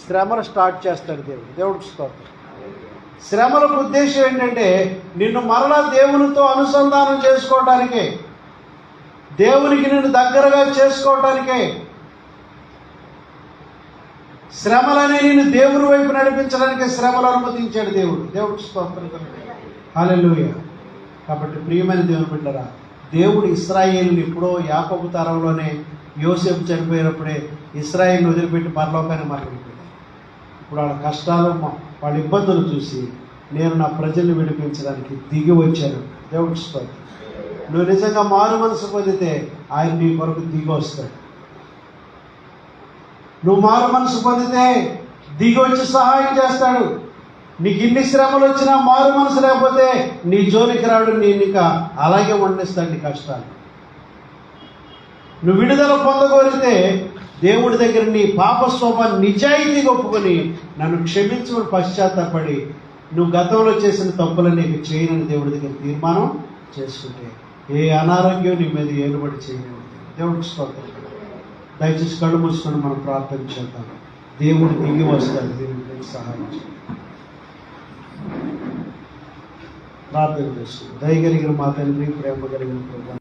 శ్రమలు స్టార్ట్ చేస్తాడు దేవుడు. దేవుడికి స్తోత్రం. శ్రమలకు ఉద్దేశం ఏంటంటే నిన్ను మరలా దేవునితో అనుసంధానం చేసుకోవటానికే, దేవునికి నిన్ను దగ్గరగా చేసుకోవటానికే. శ్రమలనే నిన్ను దేవుని వైపు నడిపించడానికి శ్రమలు అనుమతించాడు దేవుడు. దేవుడికి స్తోత్రం. హల్లెలూయా. కాబట్టి ప్రియమైన దేవుని బిడ్డరా, దేవుడు ఇశ్రాయేలుని ఎప్పుడో యాకోబు తరంలోనే యోసేపు చనిపోయినప్పుడే ఇశ్రాయేలుని వదిలిపెట్టి పరలోకాన్ని మరలిపోయాడు. ఇప్పుడు వాళ్ళ కష్టాలు, వాళ్ళ ఇబ్బందులు చూసి నేను నా ప్రజల్ని విడిపించడానికి దిగి వచ్చాను. దేవుడికి స్తోత్రం. నువ్వు నిజంగా మారు మనసు పొందితే ఆయన నీ కొరకు దిగి వస్తాడు. నువ్వు మారు మనసు పొందితే దిగి వచ్చి సహాయం చేస్తాడు. నీకు ఇన్ని శ్రమలు వచ్చినా మారు మనసు లేకపోతే నీ జోలికి రాడు, నేను ఇంకా అలాగే వండిస్తాడు నీ కష్టాలు. నువ్వు విడుదల పొందగోరితే దేవుడి దగ్గర నీ పాప స్వభావాన్ని నిజాయితీగా ఒప్పుకొని నన్ను క్షమించమని పశ్చాత్తాపడి నువ్వు గతంలో చేసిన తప్పులని నీకు చేయనని దేవుడి దగ్గర తీర్మానం చేసుకుంటే ఏ అనారోగ్యం నీ మీద ఏలుబడి చేయలేదు. దేవుడికి స్తోత్రం. దయచేసి కళ్ళు మూసుకొని మనం ప్రార్థన చేద్దాం. దేవుడు దిగి వస్తాడు. దేవుడికి సహాయం చేయాలి. ప్రార్థన చేసుకుంటాం. దయ కలిగిన మా తండ్రి, ప్రేమ కలిగిన ప్రభు.